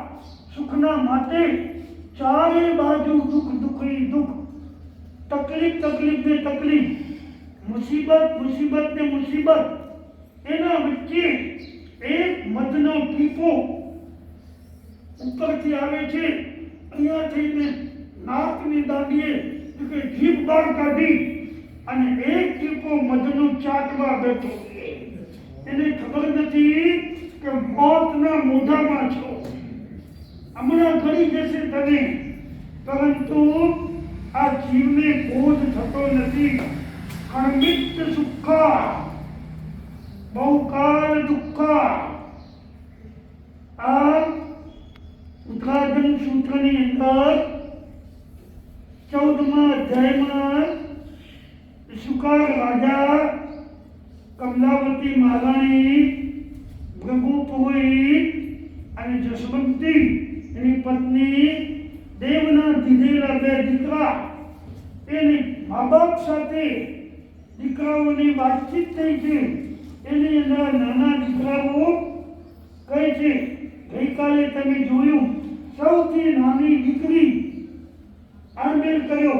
D: સુખના માટે ચારે બાજુ દુઃખ દુઃખી દુઃખ, તકલીફ તકલીફ ને તકલીફ, મુસીબત મુસીબત ને મુસીબત. એના વચ્ચે એક મધનો ટીપો ઉપરથી આવે છે, અહીંયા થઈને નાકની દાંડીએ જીભ બહાર કાઢી અને એક ટીપો મધનું ચાટવા બેઠો છે. એને ખબર નથી કે મોતના મોઢામાં છો, હમણાં કરી જશે તને. પરંતુ આ જીવને બોધ થતો નથી. ખણમિત સુખા બહુકાલ દુઃખા. આ ઉદ્ઘાટન સૂત્રની અંદર 14મા અધ્યાયમાં સુકાર રાજા, કમલાવતી મહારાણી, ભૃગુપુરોહિત અને જસવંતી એની પત્ની, દેવના દીધેલા 2 દીકરા, એની મા બાપ સાથે દીકરાઓની વાતચીત થઈ છે. એની અંદર નાના દીકરાઓ કહે છે, ગઈકાલે તમે જોયું સૌથી નાની દીકરી આંબેલ કર્યો,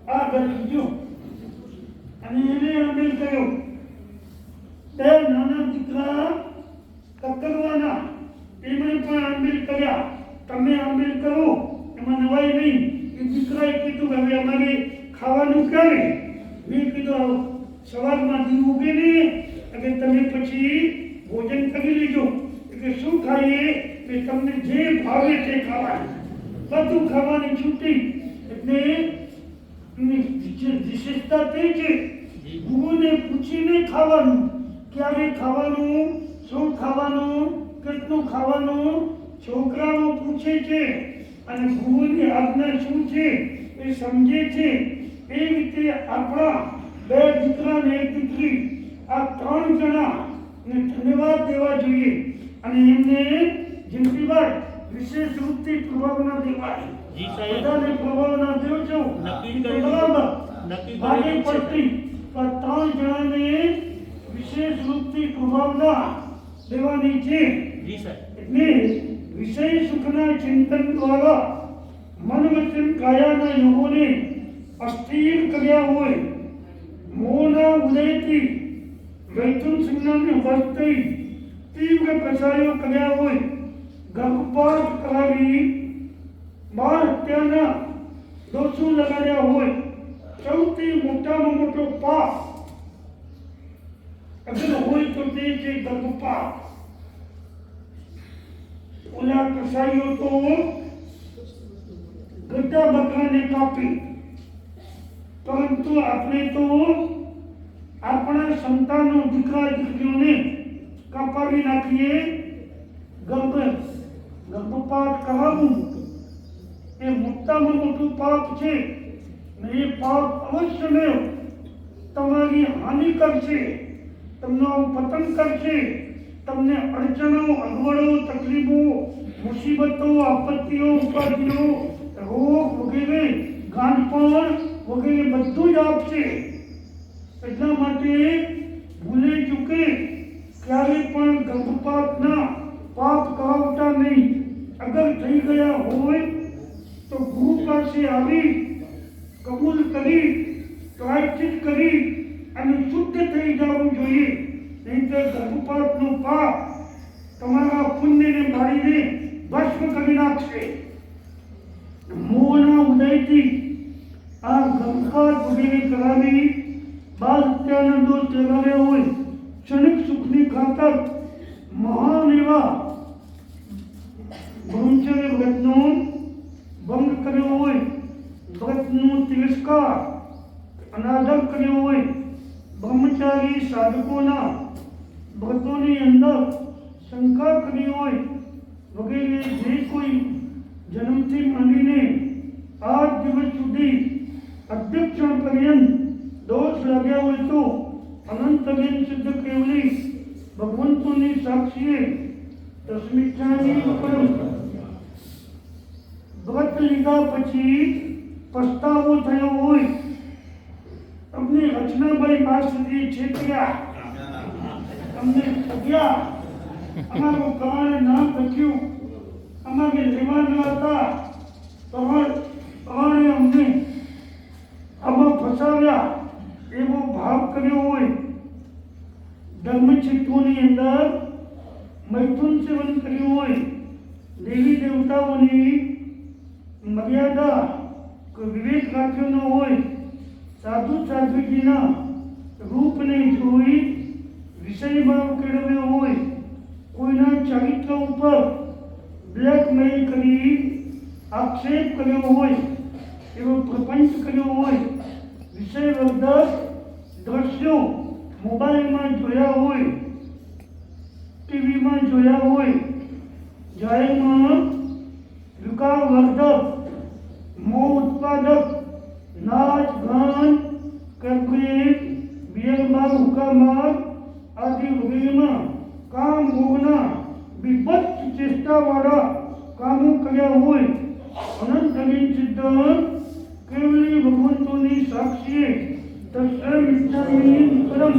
D: આ ગયો અને એને આંબેલ કર્યો. 2 નાના દીકરા કકરવાના, એમણે પણ આંબેલ કર્યા. તમે આંબેલ કરો એમાં નવાઈ નહીં. એ દીકરાએ કીધું હવે અમારે ખાવાનું ક્યારે? મેં કીધું સવારમાં દીવ ઉગે ને એટલે તમે પછી ભોજન કરી લેજો. એટલે શું ખાઈએ? કે તમને જે ભાવે તે ખાવાનું, બધું ખાવાની છૂટી. એટલે વિશેષતા તે છે, ગુરુને પૂછીને ખાવાનું, ક્યારે ખાવાનું, શું ખાવાનું, કેટલું ખાવાનું. છોકરાઓ પૂછે છે અને ગુરુની આજ્ઞા શું છે એ સમજે છે. એ રીતે આપણા 2 દીકરા ને 1 દીકરી, આ 3 જણાને ધન્યવાદ દેવા જોઈએ અને એમને જિંદગીભર વિશેષ રૂપથી પ્રભાવના દેવાય. બધાને પ્રભાવના દેવ છો બરાબર ભાગે પડતી, પણ 3 જણાને વિશેષ રૂપથી પ્રભાવના દેવાની છે. એટલે વિષય સુખના ચિંતન દ્વારા મન વચન કાયાના યોગોને અસ્થિર કર્યા હોય, મોહના ઉદયથી વૈકુંઠ સિંહને વશ થઈ તીવ્ર કસાયો કર્યા હોય, ગર્ભપાત કરાવી બાળ હત્યાના દોષો લગાડ્યા હોય, સૌથી મોટામાં મોટો પાપ અગર હોય તો તે છે ગર્ભપાત. ઓલા કસાઈઓ તો ગધા બકરાને કાપી, પરંતુ આપણે તો આપણા સંતાનો દીકરા દીકરીઓને કાપાવી નાખીએ. ગર્ભપાત કરાવવું એ મોટામાં મોટું પાપ છે. ને એ પાપ અવશ્ય તમારી હાનિ કરશે, તમને પતન કરશે. તમને અડચણો, અગવડો, તકલીફો, મુસીબતો, આપત્તિઓ, ઉપાધિઓ, રોગ વગેરે, ગાંઠપણ વગેરે બધું જ આપશે. એટલા માટે ભૂલે ચૂકે ક્યારે પણ ગર્ભપાતના પાપ કરાવતા નહીં. અગર થઈ ગયા હોય તો ગુરુ પાસે આવી કબૂલ કરી, પ્રાયશ્ચિત કરી અને શુદ્ધ થઈ જવું જોઈએ. નહીંતર ગર્ભપાતનો પાપ તમારા પુણ્યને મારીને ભસ્મ કરી નાખશે. મોહના ઉદયથી આ ગર્ભપાત વગેરે કરાવી બાળ હત્યાના દોષ લગાવ્યા હોય, ક્ષણિક સુખની ખાતર મહાન એવા બ્રહ્મચર્ય વ્રતનો ભંગ કર્યો હોય, વ્રતનો તિરસ્કાર અનાદર કર્યો હોય, બ્રહ્મચારી સાધકોના વ્રતોની અંદર શંકા કરી હોય વગેરે જે કોઈ જન્મથી માંડીને આજ દિવસ સુધી અધ્યક્ષણ પર્યંત દોષ લાગ્યા હોય તો અનંતબેન સિદ્ધ કેવલી ભગવંતોની સાક્ષીએ તસ્મિચ્છામી પરમ વ્રત લીધા પછી પસ્તાવો થયો હોય, અમને રચનાભાઈ માસથી છેતર્યા, અમને ઠગ્યા, અમારું કાળ ના થયું, અમારે લેવાના હતા પણ અમને આમાં ફસાવ્યા એવો ભાવ કર્યો હોય, ધર્મક્ષેત્રોની અંદર મૈથુન સેવન કર્યું હોય, દેવી દેવતાઓની મર્યાદા કોઈ વિવેક રાખ્યો ન હોય, સાધુ સાધ્વીજીના રૂપને જોઈ વિષય ભાવ કેળવ્યો હોય, કોઈના ચરિત્ર ઉપર બ્લેકમેલ કરી આક્ષેપ કર્યો હોય, એવો પ્રપંચ કર્યો હોય, વિષયવર્ધક દ્રશ્યો મોબાઈલમાં જોયા હોય, ટીવીમાં જોયા હોય, જાહેરમાં વિકારવર્ધક, મોહ ઉત્પાદક, નાચ ગાન, કેફ્રી, બિયર બાર, હુક્કા બાર આદિ વગેરેમાં કામ ભોગના વિભત્સ ચેષ્ટાવાળા કામો કર્યા હોય, અનંતબેન સિદ્ધ કેવલી ભગવંતોની સાક્ષીએ તસ્મિચ્છામી પરમ.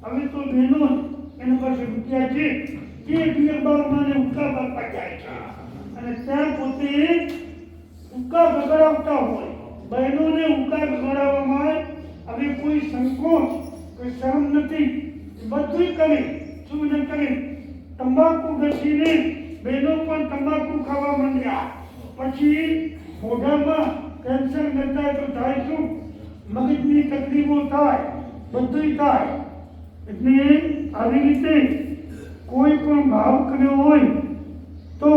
D: હવે તો બહેનો એના પાસે રૂપિયા છે તે બિયર બારમાં ને હુક્કા બારમાં જાય છે અને ત્યાં પોતે હુક્કા બગાડતા હોય. બહેનોને હુક્કા બગાડવામાં હવે કોઈ સંકોચ, કોઈ શરમ નથી, બધું કરે, શું ન કરે. તંબાકુ ઘસીને બહેનો પણ તંબાકુ ખાવા માંડ્યા, પછી મોઢામાં કેન્સર નતા તો થાય શું, મગજની તકલીફો થાય, બધું થાય. એટલે આવી રીતે કોઈ પણ ભાવ કર્યો હોય તો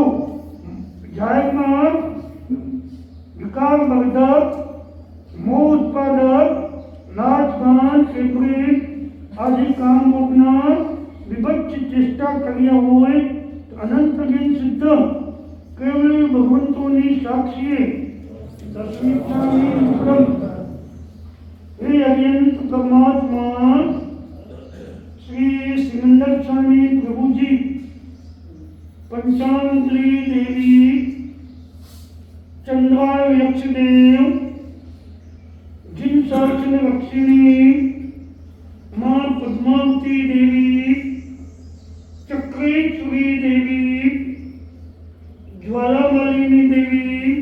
D: જાહેરમાં વિકારવર્ધક, મોહ ઉત્પાદક, નાચ ગાન, કેફરી આદિ કામ ભોગના વિભત્સ ચેષ્ટા કર્યા હોય તો અનંતબેન સિદ્ધ કેવલી ભગવંતોની સાક્ષીએ તસ્મિચ્છામી પરમ. હે અર્યંત પરમાત્મા શ્રી સિમંદર સ્વામી પ્રભુજી, પંચાંગલી દેવી, चंद्राय यक्षदेव, जिन साक्षन रक्षिणी, मां पद्मावती देवी, चक्रेश्वरी देवी, ज्वालामालिनी देवी,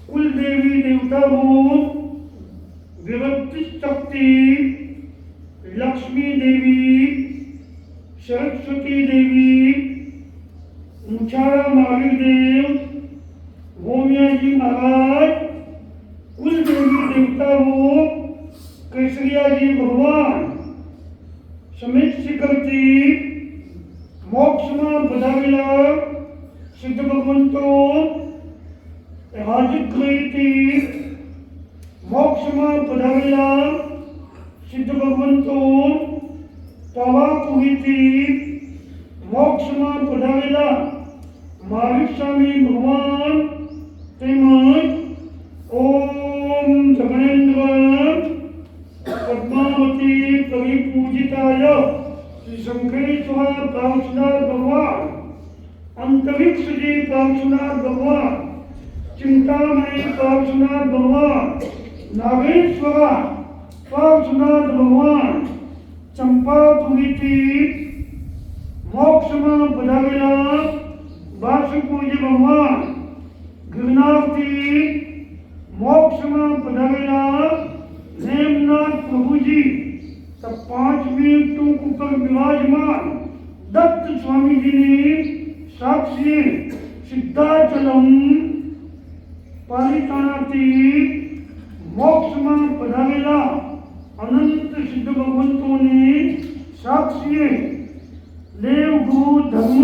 D: कुल देवी देवताओं, विभक्ति शक्ति, लक्ष्मी देवी, सरस्वती देवी, मुछारा महावीर, भूमियाजी महाराज, कुल देवी देवताओं, केसरिया जी भगवान, समेत शिखरती, मोक्ष में बधावेला सिद्ध भगवंतो, राजग्रही मोक्ष में बधावेला सिद्ध भगवंतो, पावापुरी मोक्ष में बधावेला महावीर स्वामी भगवान તેમજ ઓમ જગણેન્દ્ર પદ્માવતી પરિપૂજિતાય શ્રી શંકરેશ્વર પ્રાંશુનાથ ભગવાન, અંતરિક્ષજી પ્રાંશુનાથ ભગવાન, ચિંતામણી પ્રાંશુનાથ ભગવાન, નાગેશ્વર પ્રાંશુનાથ ભગવાન, ચંપાપુરીથી મોક્ષમાં પધારેલા વાસુપૂજ્ય ભગવાન, गिरनारती मोक्ष में पधारेला नेमनाथ प्रभुजी, तब 5 मिनट ऊपर विराजमान दत्त स्वामी जी ने साक्षी सिद्धाचलम पालितानाती मोक्ष में पधारेला अनंत सिद्ध भगवंतों ने साक्षी देव गुरु धर्म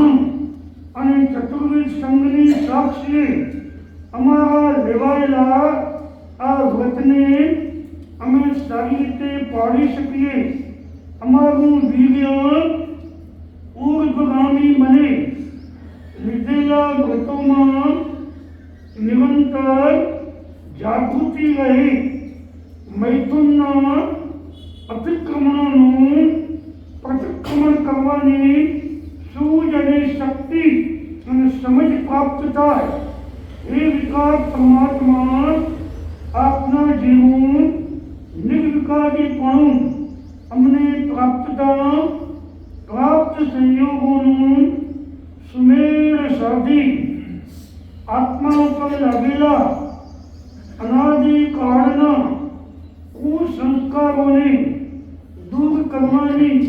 D: અને ચતુર્વિધ સંઘની સાક્ષી અમારા લેવાયેલા આ વ્રતને અમે સારી રીતે પાડી શકીએ, અમારું વીર્ય ઊર્ધગામી બને, લીધેલા વ્રતોમાં નિરંતર જાગૃતિ રહે, મૈથુનના અતિક્રમણોનું પ્રતિક્રમણ કરવાની સૂઝ અને શક્તિ અને સમજ પ્રાપ્ત થાય. એ વિકાર પરમાત્મા આપના જેવું નિર્વિકારીપણું અમને પ્રાપ્ત સંયોગોનું સુમેળ સાધી આત્મા ઉપર લાગેલા અનાદિકાળના કુસંસ્કારોને દૂર કરવાની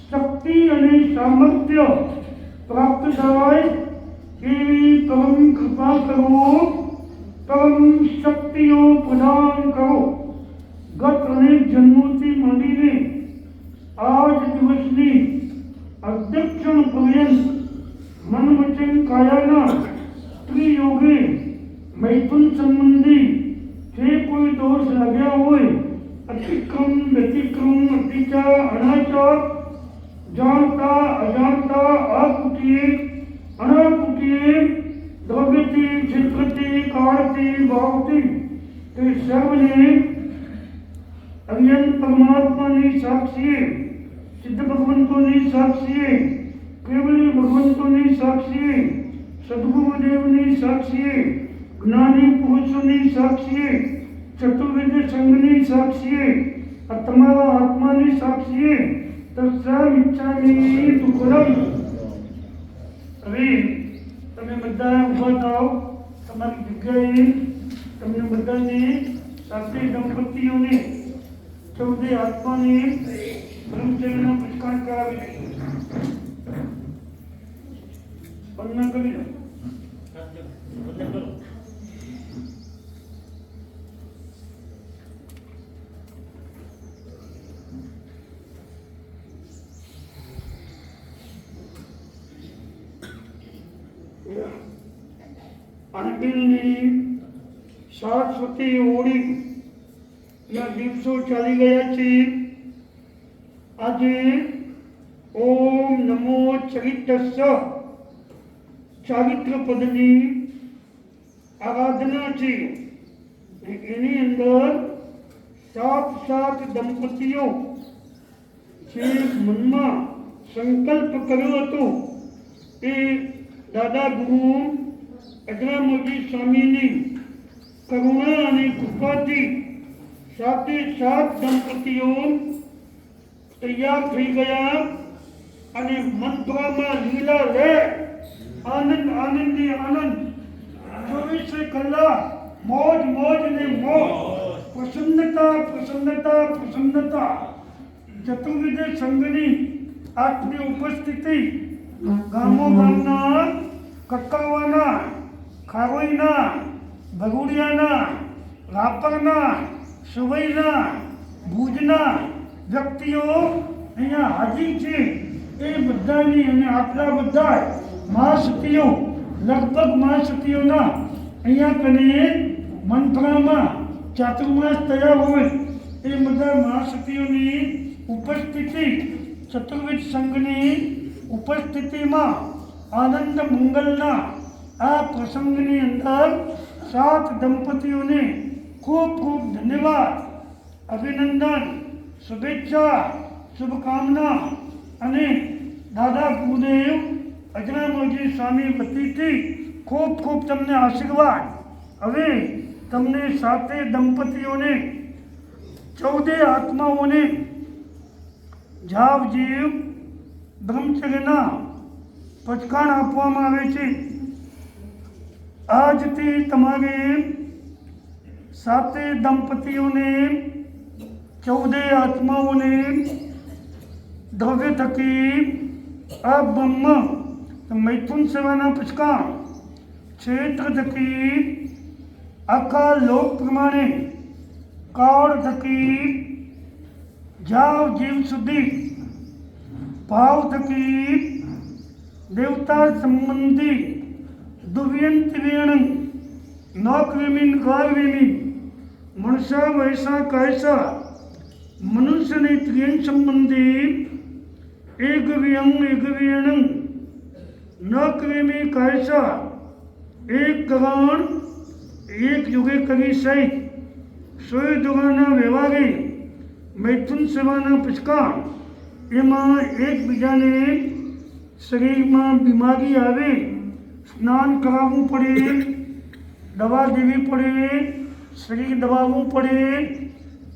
D: શક્તિ અને સામર્થ્ય પ્રાપ્ત થાય એવી પરમ કૃપા કરો, પરમ શક્તિઓ પ્રદાન કરો. ગત અનેક જન્મોથી માંડીને આજ દિવસની અધ્યક્ષણ પર્યંત મન વચન કાયાના ત્રિયોગે મૈથુન સંબંધી જે કોઈ દોષ લાગ્યા હોય, અતિક્રમ વ્યતિક્રમ અતિચાર અનાચાર, જાણતા અજાણતા, અકુટીએ અનાકુટીએ, દ્રવ્યથી ક્ષેત્રથી કાળથી ભાવથી તે સર્વને અવ્યંત પરમાત્માની સાક્ષીએ, સિદ્ધ ભગવંતોની સાક્ષીએ, કેવલી ભગવંતોની સાક્ષીએ, સદગુરુદેવની સાક્ષીએ, જ્ઞાની પુરુષોની સાક્ષીએ, ચતુર્વિધ સંઘની સાક્ષીએ, આ તમારા આત્માની સાક્ષીએ તત્સમ ઇચ્છામી દુઃખદમ. હવે તમે બધા ઊભા થાવ તમારી જગ્યાએ. તમને બધાને સાથે દંપતીઓને 14 આત્માને બ્રહ્મચર્યનો પુરસ્કાર કરાવી દઈએ. વંદન કરી લો. અણબિલની શાશ્વતી હોળીના દિવસો ચાલી ગયા છે. આજે ઓમ નમો ચરિતસ્ય ચારિત્ર પદની આરાધના છે. એની અંદર 7 દંપતીઓ જે મનમાં સંકલ્પ કર્યો હતો એ દાદા ગુરુ અજરામોજી સ્વામીની કરુણા અને કૃપાથી 7 દંપતીઓ તૈયાર થઈ ગયા અને મંત્રમાં લીલા લે આનંદ આનંદી આનંદ 24 કલાક મોજ મોજ ને મોજ, પ્રસન્નતા પ્રસન્નતા પ્રસન્નતા. ચતુર્વિધ સંઘની આટલી ઉપસ્થિતિ ગામો ગામના કક્કાવાના, ખારોઈના, ભગુડિયાના, રાપરના, સુવઈના, ભુજના વ્યક્તિઓ અહીંયા હાજર છે. એ બધાની અને આટલા બધા મહાસતીઓ, લગભગ મહાસતીઓના અહીંયા કને મંત્રામાં ચાતુર્માસ થયા હોય એ બધા મહાસતીઓની ઉપસ્થિતિ, ચતુર્વિધ સંઘની ઉપસ્થિતિમાં આનંદ મંગલના આ પ્રસંગની અંદર 7 દંપતીઓને ખૂબ ખૂબ ધન્યવાદ, અભિનંદન, શુભેચ્છા, શુભકામના અને દાદા ગુરુદેવ અજરામોજી સ્વામી વતીથી ખૂબ ખૂબ તમને આશીર્વાદ. હવે તમને 7 દંપતીઓને 14 આત્માઓને જાવજીવ બ્રહ્મચર્યના પચકાણ આપવામાં આવે છે. આજથી તમારે 7 દંપતીઓને 14 આત્માઓને દ્રવ્ય થકી આ બ્રહ્મ મૈથુન સેવાના પચકાણ ક્ષેત્ર થકી આખા લોક પ્રમાણે કાળ થકી જાવ જીવ સુધી ભાવ થકી દેવતા સંબંધી दुव्यंतिवेणं नौकवेमीन गारवेमी मनुष्य वैसा कैसा मनुष्य ने त्रियन संबंधी एक व्यंग नौकवेमी कैसा एक करण एक युगे करी सहित सोय दुगाना व्यवहारे मैथुन सेवाना पुष्कार એમાં એકબીજાને શરીરમાં બીમારી આવે સ્નાન કરાવવું પડે, દવા દેવી પડે, શરીર દબાવવું પડે,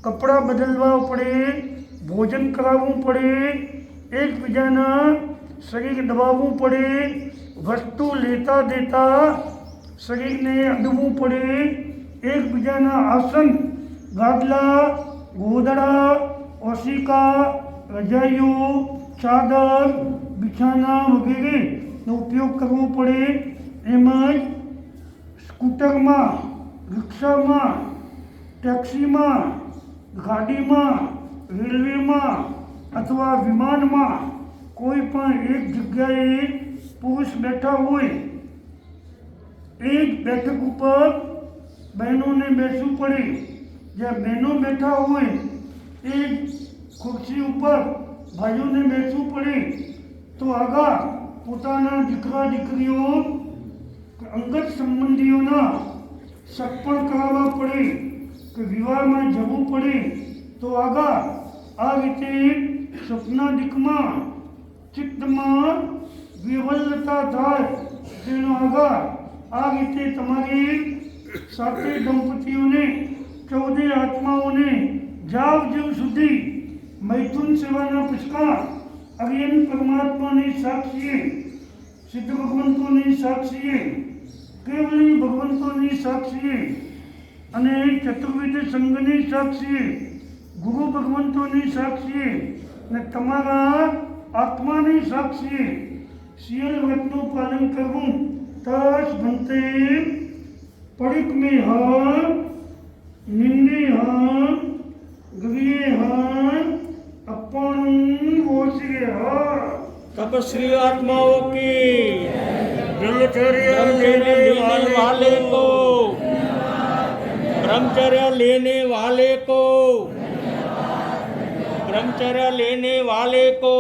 D: કપડાં બદલવા પડે, ભોજન કરાવવું પડે, એકબીજાના શરીર દબાવવું પડે, વસ્તુ લેતા દેતા શરીરને અડવું પડે, એકબીજાના આસન ગાદલા ગોદડા ઓશિકા રજાઈઓ ચાદર બિછાના વગેરેનો ઉપયોગ કરવો પડે. એમાં સ્કૂટરમાં રિક્ષામાં ટેક્સીમાં ગાડીમાં રેલવેમાં અથવા વિમાનમાં કોઈ પણ એક જગ્યાએ પુરુષ બેઠા હોય એ જ બેઠક ઉપર બહેનોને બેસવું પડે. જ્યાં બહેનો બેઠા હોય એ ખુરશી ઉપર ભાઈઓને બેસવું પડે. તો આગળ પોતાના દીકરા દીકરીઓ અંગત સંબંધીઓના સગપણ કરાવવા પડે કે વિવાહમાં જવું પડે. તો આગળ આ રીતે સ્વપ્નાદિકમાં ચિત્તમાં વિવલતા થાય તેનો આગળ આ રીતે તમારી સાથે દંપતીઓને 14 આત્માઓને જાવ જીવ સુધી મૈથુન સેવાના પુષ્કાર અરિયન પરમાત્માની સાક્ષીએ સિદ્ધ ભગવંતોની સાક્ષીએ કેવલી ભગવંતોની સાક્ષીએ અને ચતુર્વિધ સંઘની સાક્ષીએ ગુરુ ભગવંતોની સાક્ષીએ અને તમારા આત્માની સાક્ષીએ શિયલ વ્રતનું પાલન કરવું. તસ ભંતે પડિક મેં હર નિંદે હર ગવીએ હર अपन ओसिए हर
B: तपस्वी आत्माओं की ब्रह्मचर्य लेने वाले को ब्रह्मचर्य लेने वाले को ब्रह्मचर्य लेने वाले को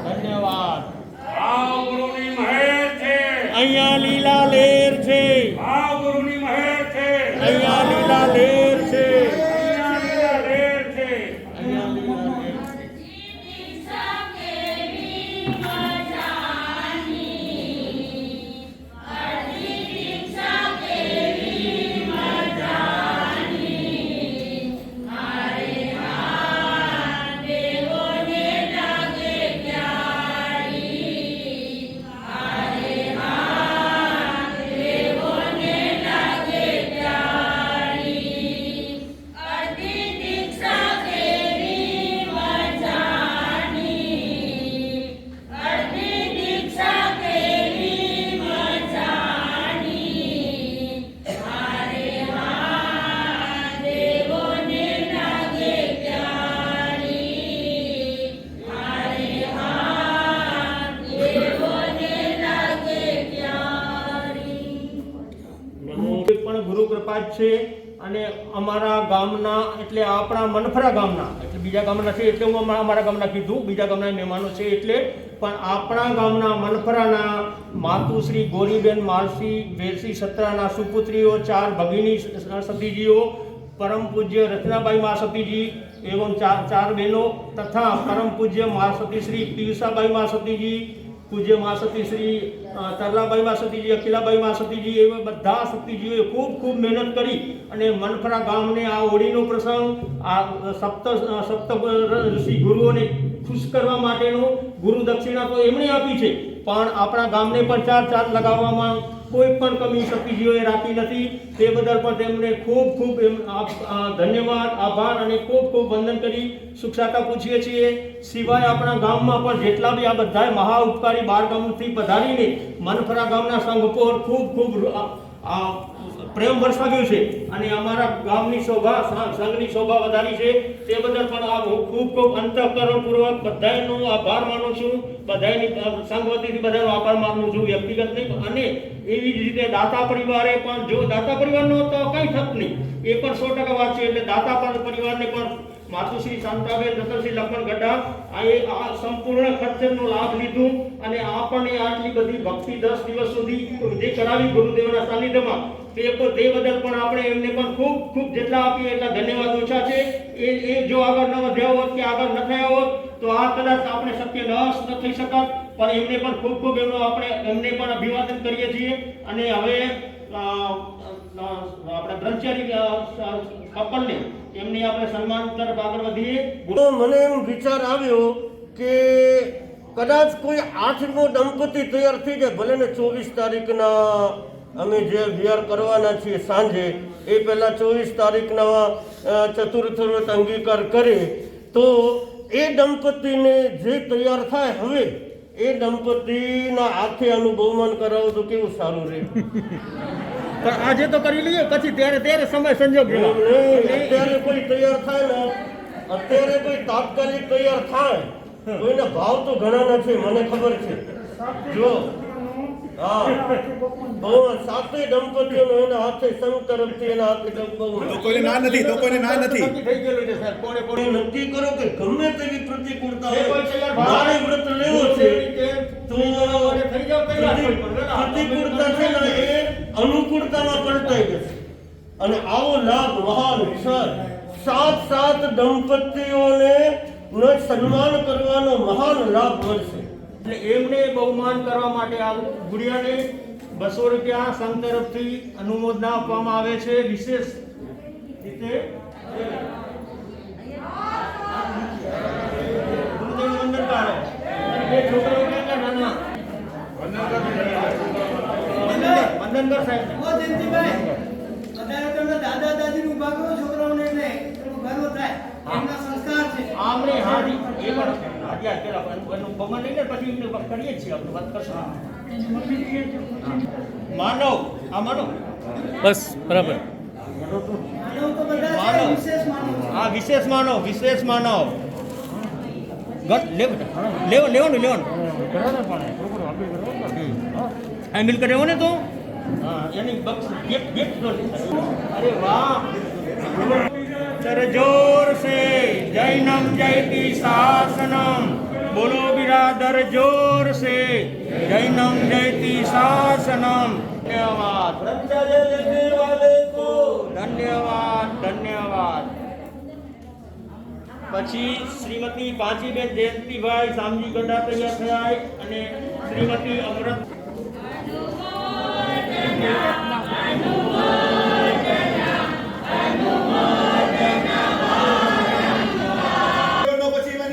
B: धन्यवाद.
C: ભાવ ગુરુની મહેર છે,
B: અહીંયા લીલા લેર છે,
C: ભાવ ગુરુની મહેર છે,
B: અહીંયા લીલા લેર છે,
C: અહીંયા લીલા લેર છે.
B: અહીંયા લીલા લેર છે. પણ ગુરુ કૃપા જ છે. અને અમારા ગામના એટલે આપણા મનફરા ગામના એટલે બીજા ગામના છે એટલે હું અમારા ગામના કીધું, બીજા ગામના મહેમાનો છે એટલે, પણ આપણા ગામના મનફરાના માતુશ્રી ગોરીબેન માલસી વેરસી સત્રાના સુપુત્રીઓ 4 ભગીની સતીજીઓ, परम पूज्य रचनाबाई माँ सती जी एवं चार बहनों तथा परम पूज्य माँ सती श्री पीयूषाबाई माँ सती जी, पूज्य माँ सती श्री तरलाबाई माँ सती जी, अखिलाबाई माँ सती जी एवं बधा सतीजीओए खूब खूब मेहनत करी अने मनफरा गामने आ होळीनो प्रसंग आ सप्त ऋषि गुरुओने खुश करवा माटेनो गुरु दक्षिणा तो एमणे आपी छे, पण आपणा गामने पण 4 लगाववामां कोई पण कमी सतीजीओए राखी नथी. ते बदल पण तेमणे खूब खूब धन्यवाद आभार अने खूब खूब वंदन करी सुखसाता पूछीए छीए. सिवाय आपणा गाममां पण जेटला बी आ बधाय महा उपकारी 12 गामथी पधारीने मनफरा गामना संघ पर खूब खूब
E: પ્રેમ વરસાવ્યો છે અને અમારા ગામની શોભા સંઘની શોભા વધારી છે તે બદલ પણ આ હું ખૂબ ખૂબ અંતઃકરણપૂર્વક બધાનો આભાર માનું છું. બધાની સંઘ વતીથી બધાનો આભાર માનું છું, વ્યક્તિગત નહીં. અને એવી જ રીતે દાતા પરિવારે પણ, જો દાતા પરિવારનો તો કંઈ થત નહીં, એ પણ 100% વાત છે. એટલે દાતા પરિવારને પણ માતુશ્રી શાંતાબેન રતનસિંહ લખમણ ગઢા આ સંપૂર્ણ ખર્ચનો લાભ લીધું અને આપણને આટલી બધી ભક્તિ 10 દિવસ સુધી જે કરાવી ગુરુદેવના સાનિધ્યમાં તે બદલ પણ આપણે એમને પણ ખૂબ ખૂબ જેટલા આપીએ એટલા ધન્યવાદ ઓછા છે. એ જો આગળ ન વધ્યા હોત કે આગળ ન થયા હોત તો આ કદાચ આપણે શક્ય ન થઈ શકત. પણ એમને પણ ખૂબ ખૂબ આપણે એમને પણ અભિવાદન કરીએ છીએ. અને હવે આપણે બ્રહ્મચારી કપલને એમની આપણે સન્માન તરફ આગળ વધીએ.
B: તો મને એમ વિચાર આવ્યો કે કદાચ કોઈ 8મો દંપતી તૈયાર થઈ જાય, ભલે ને 24 તારીખના અમે જે વિહાર કરવાના છીએ સાંજે, એ પહેલાં 24 તારીખના ચતુર્થ વ્રત અંગીકાર કરે તો એ દંપતીને જે તૈયાર થાય હવે એ દંપતીના હાથે આનું બહુમાન કરાવો તો કેવું સારું રહે.
E: પણ આજે તો કરી લઈએ, પછી ત્યારે સમય સંજોગ
B: અત્યારે કોઈ તૈયાર થાય ને, અત્યારે કોઈ તાત્કાલિક તૈયાર થાય, કોઈના ભાવ તો ઘણા નથી, મને ખબર છે. જો હા, બહુ 7 દંપતીઓનો એના હાથે સંઘ તરફથી એના હાથે
F: કોઈને ના નથી, તો કોઈને ના નથી.
B: નક્કી કરો કે ગમે તેવી પ્રતિકૂળતા હોય, મારે વ્રત લેવો છે તો પ્રતિકૂળતા છે ને એ અનુકૂળતામાં પલટાઈ જશે. અને આવો લાભ મહાન વિશાળ 7 દંપતીઓને સન્માન કરવાનો મહાન લાભ મળશે.
E: એટલે એમને બહુમાન કરવા માટે આ ગુડિયાને 200 રૂપિયા સંઘ તરફથી અનુમોદના આપવામાં આવે છે. વિશેષ રીતે ગુરુદેવનું વંદન કરો. બે છોકરાઓ કેટલા નાના વંદન કર સાહેબ.
D: દાદા દાદી ઉભા કરો છોકરાઓને, એટલે ગર્વ થાય, એમના સંસ્કાર છે.
E: આમને હાજી એ પણ હાજી પેલા એનું બહુમાન લઈને પછી એમને કરીએ છીએ આપણે વાત કરશું. માનવ આ માનવ
B: બસ બરાબર.
D: માનવ તો બધા છે, વિશેષ માનવ છે.
E: હા વિશેષ માનવ લેવાનું મિલ કરે ને તો હા એની ગિફ્ટ અરે વાહ. સર જોર સે જૈનમ જયતિ શાસનમ, બોલો બિરાદર જોર સે જૈનમ જયતિ શાસનમ. ધન્યવાદ ધન્યવાદ. પછી શ્રીમતી પાંચીબેન જયંતિભાઈ શામજી ગઢા તૈયાર થયા અને શ્રીમતી અમૃત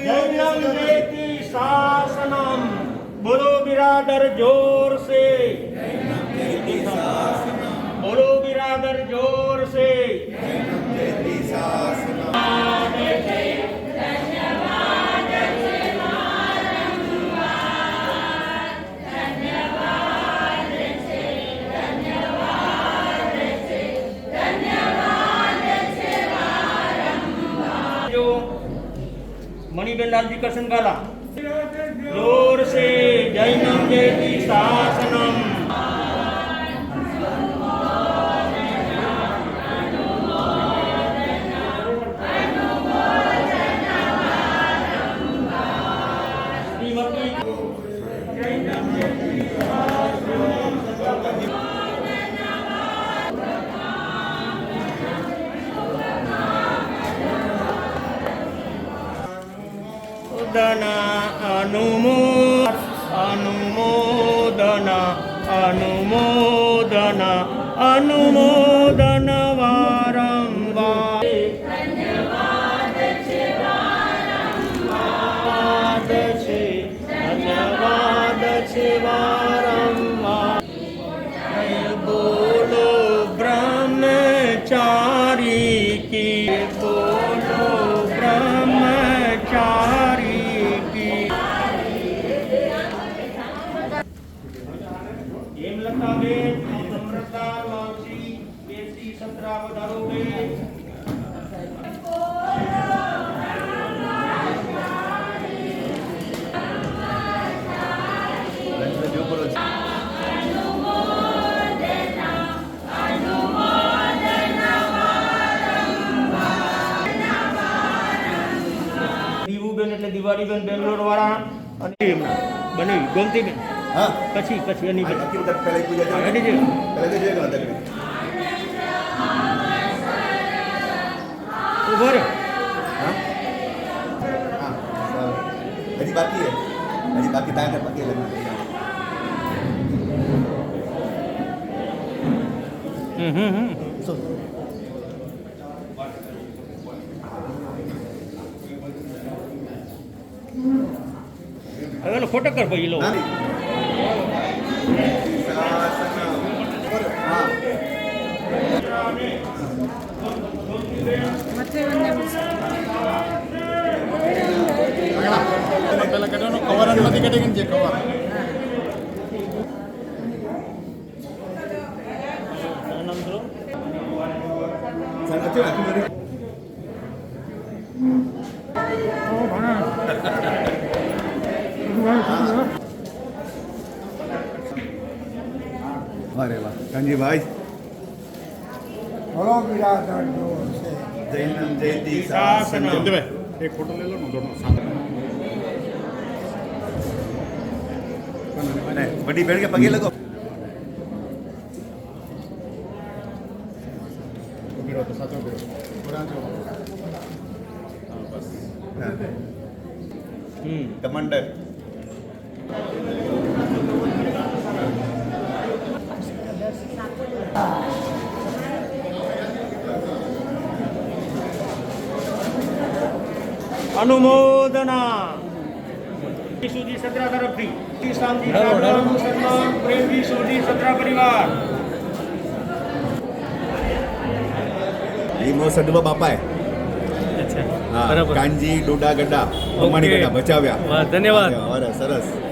E: जैनम जयति शासनम, बोलो बिरादर जोर से, बोलो बिरादर जोर से. मणिबेन लालजी करसन गाला जोर से जैनम जयति शासनम. अनुमोदन वारंवार. धन्यवाद छे वारंवार. बोलो ब्रह्मचारी की, बोलो ब्रह्मचारी की. हेमलताबेन, अमृता मावशी, બે ટીનુબેન એટલે દિવાળીબેન બેંગ્લોર વાળા અને બની ગોમતીબેન
F: હા
E: પછી એની
F: આ આખી વખત પહેલા પૂજા ચાલે
E: રેડી છે
F: પહેલા તો જોઈએ તકલીફ
E: ઉભો રહ્યો
F: હા હા હજી બાકી તારે બાકી લગ્ન
E: હવે ઓલો ફોટો કર ભાઈ લો
F: નાની હા
G: પેલા કઢાનો કવર નથી કઢી છે કવર
F: સાચું આખી બધી વારે વાહ કાનજીભાઈ
D: ભલો બિરાદર જો છે
F: જૈનમ જયતી શાસનમ
G: એક ફોટો લઈ લો ને દોનો સામે
F: અને બડી બેડ કે પગે લગો
G: ઉભી રહો તો સાચો કરો પુરા જો
F: કમાન્ડર
E: અનુમોદના સુધી સત્રા તરફથી શાંતિ સન્માન પ્રેમજી સુધી સત્રા પરિવાર
F: ઈમો સડવા બાપાએ હા કાનજી ડોડા ગડા અંબાણી ગડા બચાવ્યા
E: ધન્યવાદ
F: સરસ